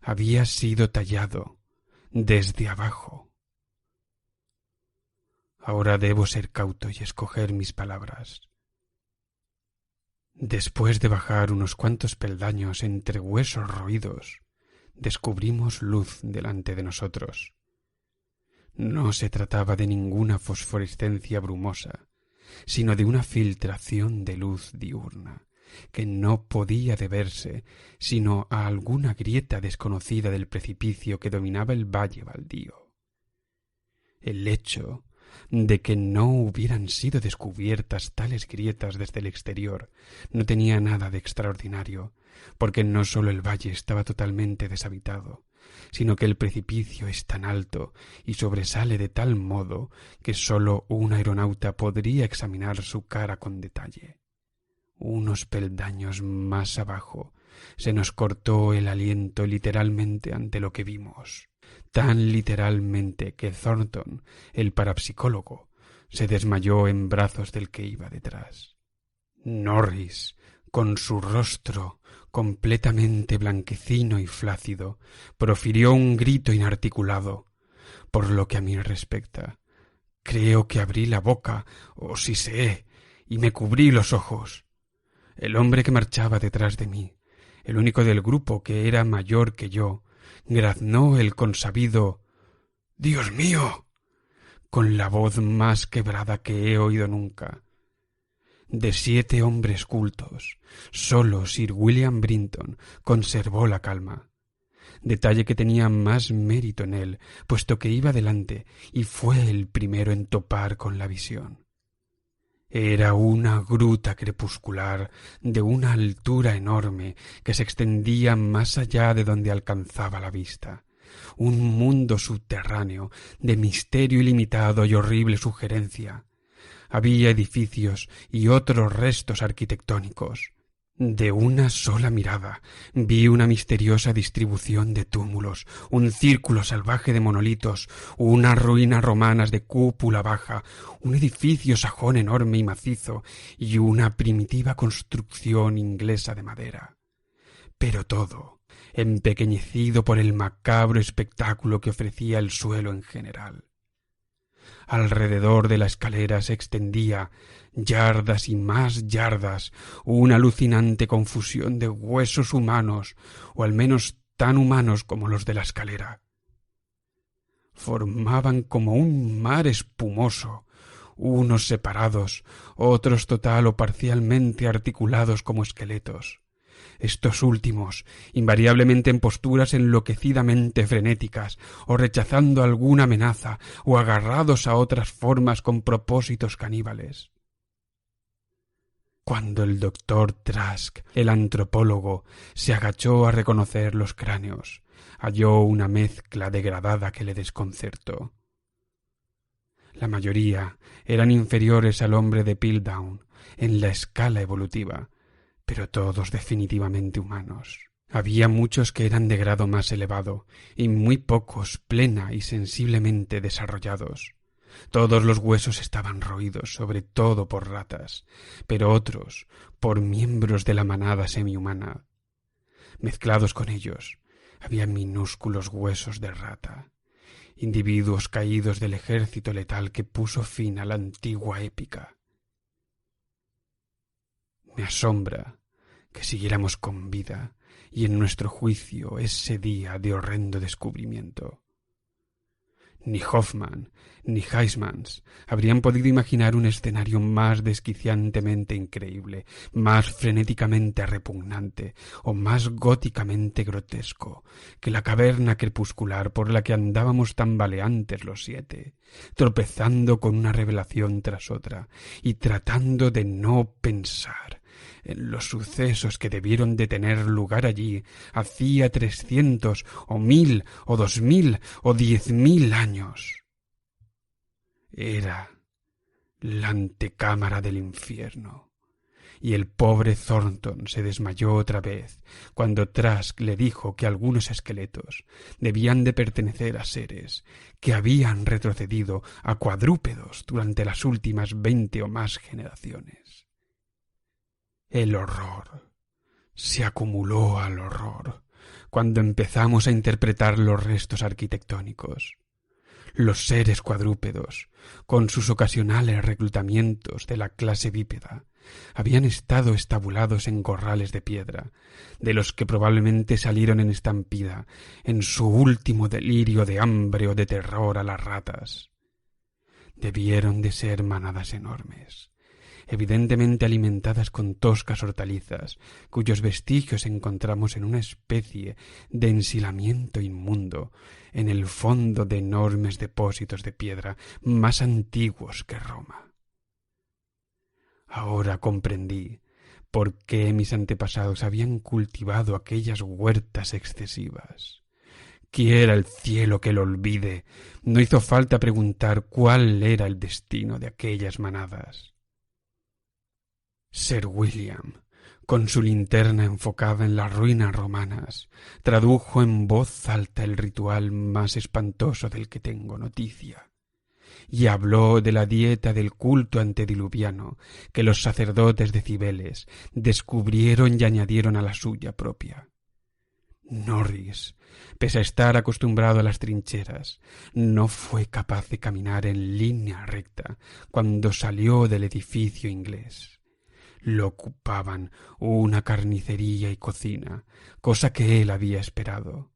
había sido tallado desde abajo. Ahora debo ser cauto y escoger mis palabras. Después de bajar unos cuantos peldaños entre huesos roídos, descubrimos luz delante de nosotros. No se trataba de ninguna fosforescencia brumosa, sino de una filtración de luz diurna, que no podía deberse sino a alguna grieta desconocida del precipicio que dominaba el valle baldío. El hecho de que no hubieran sido descubiertas tales grietas desde el exterior no tenía nada de extraordinario, porque no sólo el valle estaba totalmente deshabitado, sino que el precipicio es tan alto y sobresale de tal modo que sólo un aeronauta podría examinar su cara con detalle. Unos peldaños más abajo se nos cortó el aliento literalmente ante lo que vimos. tan literalmente que Thornton, el parapsicólogo, se desmayó en brazos del que iba detrás. Norris, con su rostro completamente blanquecino y flácido, profirió un grito inarticulado. Por lo que a mí respecta, creo que abrí la boca, o siseé, y me cubrí los ojos. El hombre que marchaba detrás de mí, el único del grupo que era mayor que yo, graznó el consabido «¡Dios mío!» con la voz más quebrada que he oído nunca. De 7 hombres cultos, solo Sir William Brinton conservó la calma, detalle que tenía más mérito en él, puesto que iba delante y fue el primero en topar con la visión. Era una gruta crepuscular de una altura enorme que se extendía más allá de donde alcanzaba la vista. Un mundo subterráneo de misterio ilimitado y horrible sugerencia. Había edificios y otros restos arquitectónicos. De una sola mirada vi una misteriosa distribución de túmulos, un círculo salvaje de monolitos, unas ruinas romanas de cúpula baja, un edificio sajón enorme y macizo y una primitiva construcción inglesa de madera. Pero todo empequeñecido por el macabro espectáculo que ofrecía el suelo en general. Alrededor de la escalera se extendía, yardas y más yardas, una alucinante confusión de huesos humanos, o al menos tan humanos como los de la escalera. Formaban como un mar espumoso, unos separados, otros total o parcialmente articulados como esqueletos. Estos últimos, invariablemente en posturas enloquecidamente frenéticas, o rechazando alguna amenaza, o agarrados a otras formas con propósitos caníbales. Cuando el doctor Trask, el antropólogo, se agachó a reconocer los cráneos, halló una mezcla degradada que le desconcertó. La mayoría eran inferiores al hombre de Piltdown en la escala evolutiva, pero todos definitivamente humanos. Había muchos que eran de grado más elevado, y muy pocos plena y sensiblemente desarrollados. Todos los huesos estaban roídos, sobre todo por ratas, pero otros por miembros de la manada semihumana. Mezclados con ellos, había minúsculos huesos de rata, individuos caídos del ejército letal que puso fin a la antigua épica. Me asombra que siguiéramos con vida y en nuestro juicio ese día de horrendo descubrimiento. Ni Hoffman ni Huysmans habrían podido imaginar un escenario más desquiciantemente increíble, más frenéticamente repugnante o más góticamente grotesco que la caverna crepuscular por la que andábamos tambaleantes los 7, tropezando con una revelación tras otra y tratando de no pensar en los sucesos que debieron de tener lugar allí hacía 300 o 1000 o 2000 o 10.000 años. Era la antecámara del infierno, y el pobre Thornton se desmayó otra vez cuando Trask le dijo que algunos esqueletos debían de pertenecer a seres que habían retrocedido a cuadrúpedos durante las últimas 20 o más generaciones. El horror se acumuló al horror cuando empezamos a interpretar los restos arquitectónicos. Los seres cuadrúpedos, con sus ocasionales reclutamientos de la clase bípeda, habían estado estabulados en corrales de piedra, de los que probablemente salieron en estampida en su último delirio de hambre o de terror a las ratas. Debieron de ser manadas enormes, evidentemente alimentadas con toscas hortalizas, cuyos vestigios encontramos en una especie de ensilamiento inmundo en el fondo de enormes depósitos de piedra más antiguos que Roma. Ahora comprendí por qué mis antepasados habían cultivado aquellas huertas excesivas. Quiera el cielo que lo olvide, no hizo falta preguntar cuál era el destino de aquellas manadas. Sir William, Con su linterna enfocada en las ruinas romanas, tradujo en voz alta el ritual más espantoso del que tengo noticia, y habló de la dieta del culto antediluviano que los sacerdotes de Cibeles descubrieron y añadieron a la suya propia. Norris, pese a estar acostumbrado a las trincheras, no fue capaz de caminar en línea recta cuando salió del edificio inglés. Lo ocupaban una carnicería y cocina, cosa que él había esperado.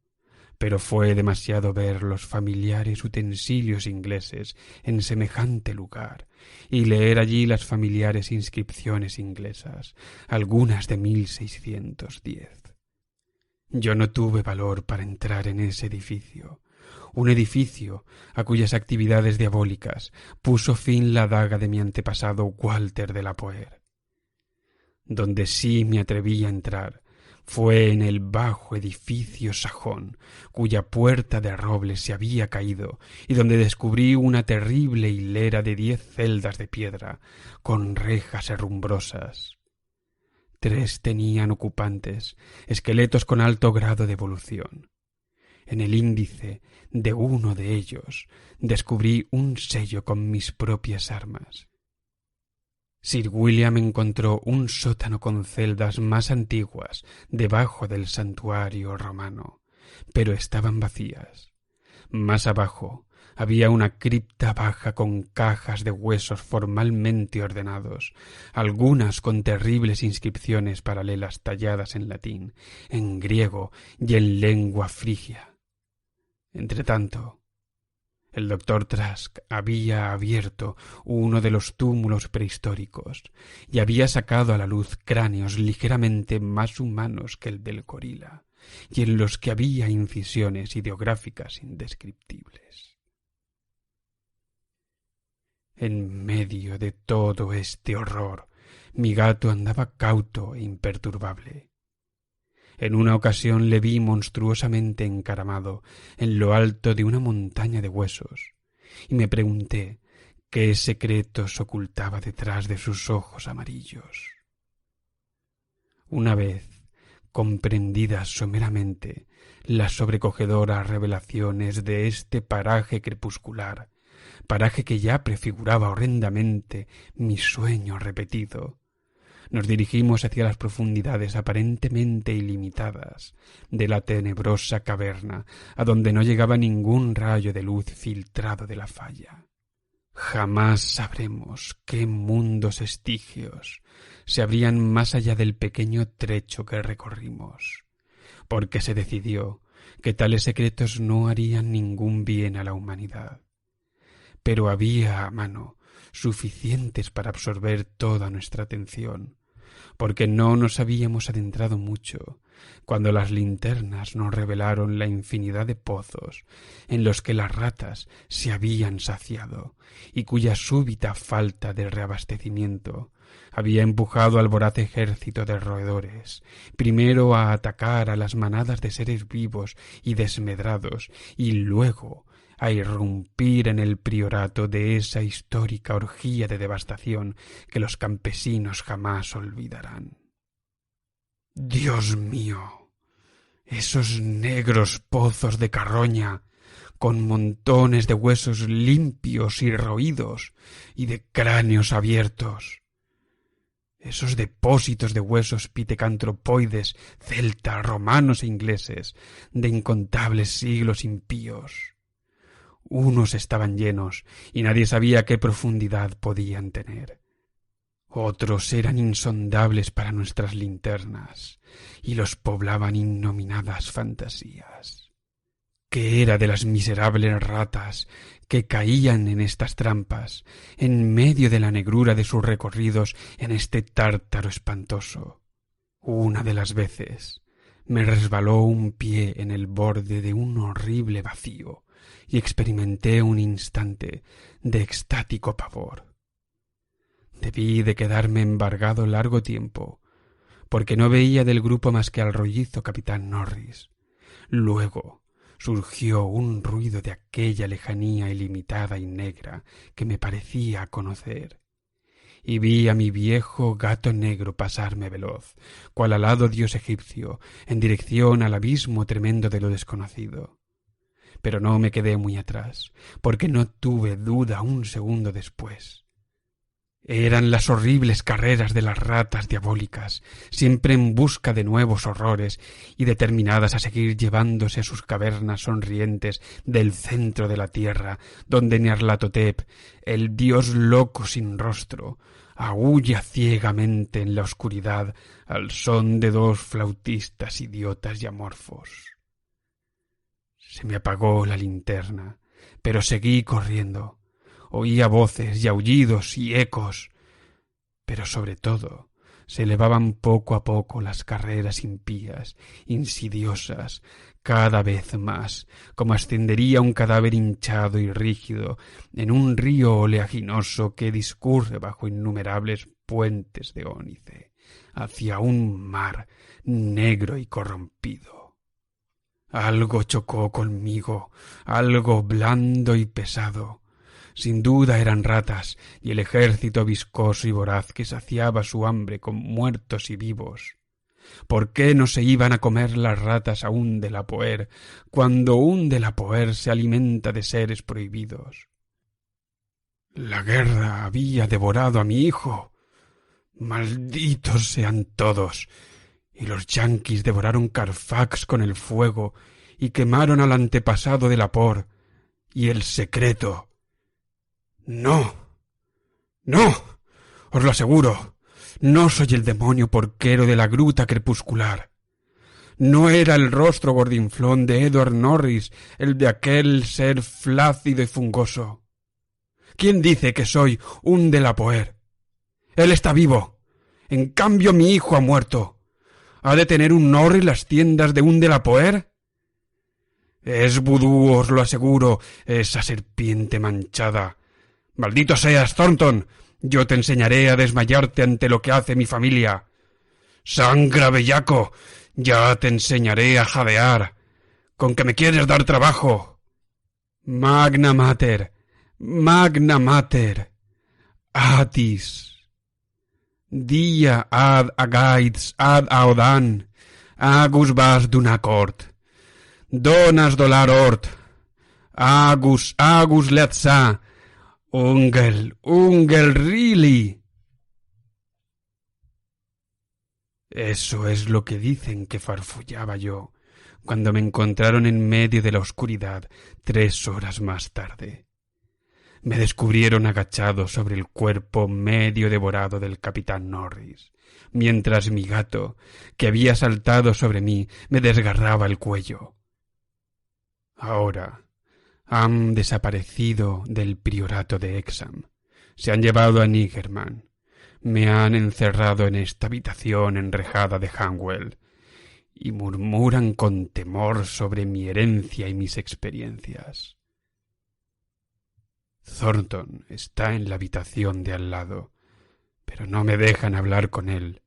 Pero fue demasiado ver los familiares utensilios ingleses en semejante lugar y leer allí las familiares inscripciones inglesas, algunas de 1610. Yo no tuve valor para entrar en ese edificio, un edificio a cuyas actividades diabólicas puso fin la daga de mi antepasado Walter de la Poer. Donde sí me atreví a entrar fue en el bajo edificio sajón, cuya puerta de roble se había caído y donde descubrí una terrible hilera de 10 celdas de piedra con rejas herrumbrosas. 3 tenían ocupantes, esqueletos con alto grado de evolución. En el índice de uno de ellos descubrí un sello con mis propias armas. Sir William encontró un sótano con celdas más antiguas debajo del santuario romano, pero estaban vacías. Más abajo había una cripta baja con cajas de huesos formalmente ordenados, algunas con terribles inscripciones paralelas talladas en latín, en griego y en lengua frigia. Entretanto, el doctor Trask había abierto uno de los túmulos prehistóricos y había sacado a la luz cráneos ligeramente más humanos que el del gorila, y en los que había incisiones ideográficas indescriptibles. En medio de todo este horror, mi gato andaba cauto e imperturbable. En una ocasión le vi monstruosamente encaramado en lo alto de una montaña de huesos, y me pregunté qué secretos ocultaba detrás de sus ojos amarillos. Una vez comprendidas someramente las sobrecogedoras revelaciones de este paraje crepuscular, paraje que ya prefiguraba horrendamente mi sueño repetido, nos dirigimos hacia las profundidades aparentemente ilimitadas de la tenebrosa caverna, a donde no llegaba ningún rayo de luz filtrado de la falla. Jamás sabremos qué mundos estigios se abrían más allá del pequeño trecho que recorrimos, porque se decidió que tales secretos no harían ningún bien a la humanidad. Pero había a mano suficientes para absorber toda nuestra atención, porque no nos habíamos adentrado mucho cuando las linternas nos revelaron la infinidad de pozos en los que las ratas se habían saciado y cuya súbita falta de reabastecimiento había empujado al voraz ejército de roedores, primero a atacar a las manadas de seres vivos y desmedrados, y luego a irrumpir en el priorato de esa histórica orgía de devastación que los campesinos jamás olvidarán. ¡Dios mío! Esos negros pozos de carroña, con montones de huesos limpios y roídos y de cráneos abiertos. Esos depósitos de huesos pitecantropoides, celtas, romanos e ingleses, de incontables siglos impíos. Unos estaban llenos y nadie sabía qué profundidad podían tener. Otros eran insondables para nuestras linternas y los poblaban innominadas fantasías. ¿Qué era de las miserables ratas que caían en estas trampas, en medio de la negrura de sus recorridos en este tártaro espantoso? Una de las veces me resbaló un pie en el borde de un horrible vacío y experimenté un instante de extático pavor. Debí de quedarme embargado largo tiempo, porque no veía del grupo más que al rollizo capitán Norris. Luego surgió un ruido de aquella lejanía ilimitada y negra que me parecía conocer, y vi a mi viejo gato negro pasarme veloz, cual alado dios egipcio, en dirección al abismo tremendo de lo desconocido. Pero no me quedé muy atrás, porque no tuve duda un segundo después. Eran las horribles carreras de las ratas diabólicas, siempre en busca de nuevos horrores y determinadas a seguir llevándose a sus cavernas sonrientes del centro de la tierra, donde Nyarlathotep, el dios loco sin rostro, aúlla ciegamente en la oscuridad al son de dos flautistas idiotas y amorfos. Se me apagó la linterna, pero seguí corriendo. Oía voces y aullidos y ecos, pero sobre todo se elevaban poco a poco las carreras impías, insidiosas, cada vez más, como ascendería un cadáver hinchado y rígido en un río oleaginoso que discurre bajo innumerables puentes de ónice, hacia un mar negro y corrompido. Algo chocó conmigo, algo blando y pesado. Sin duda eran ratas y el ejército viscoso y voraz que saciaba su hambre con muertos y vivos. ¿Por qué no se iban a comer las ratas a un Delapoer, cuando un Delapoer se alimenta de seres prohibidos? La guerra había devorado a mi hijo. Malditos sean todos. Y los yanquis devoraron Carfax con el fuego y quemaron al antepasado de Lapor y el secreto. No, no, os lo aseguro, no soy el demonio porquero de la gruta crepuscular. No era el rostro gordinflón de Edward Norris el de aquel ser flácido y fungoso. ¿Quién dice que soy un Delapoer? Él está vivo. En cambio mi hijo ha muerto. ¿Ha de tener un Norris las tiendas de un Delapoer? Es vudú, os lo aseguro, esa serpiente manchada. ¡Maldito seas, Thornton! Yo te enseñaré a desmayarte ante lo que hace mi familia. ¡Sangra, bellaco! Ya te enseñaré a jadear. ¿Con que me quieres dar trabajo? Magna Mater, Magna Mater, Atis. Dia ad agaids ad audan, agus vas d'una cort. Donas dolar ort, agus letzà, Ungel really. Eso es lo que dicen que farfullaba yo cuando me encontraron en medio de la oscuridad 3 horas más tarde. Me descubrieron agachado sobre el cuerpo medio devorado del capitán Norris, mientras mi gato, que había saltado sobre mí, me desgarraba el cuello. Ahora han desaparecido del priorato de Hexham. Se han llevado a Niggerman. Me han encerrado en esta habitación enrejada de Hanwell y murmuran con temor sobre mi herencia y mis experiencias. Thornton está en la habitación de al lado, pero no me dejan hablar con él.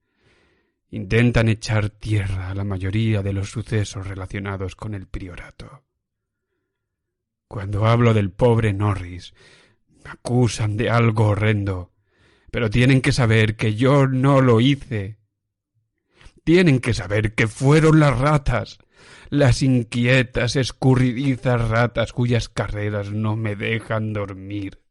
Intentan echar tierra a la mayoría de los sucesos relacionados con el priorato. Cuando hablo del pobre Norris, me acusan de algo horrendo, pero tienen que saber que yo no lo hice. Tienen que saber que fueron las ratas, las inquietas, escurridizas ratas cuyas carreras no me dejan dormir,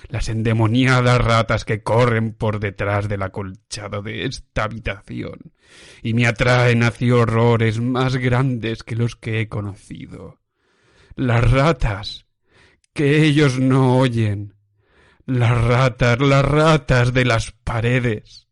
las endemoniadas ratas que corren por detrás del acolchado de esta habitación y me atraen hacia horrores más grandes que los que he conocido. Las ratas, que ellos no oyen, las ratas de las paredes.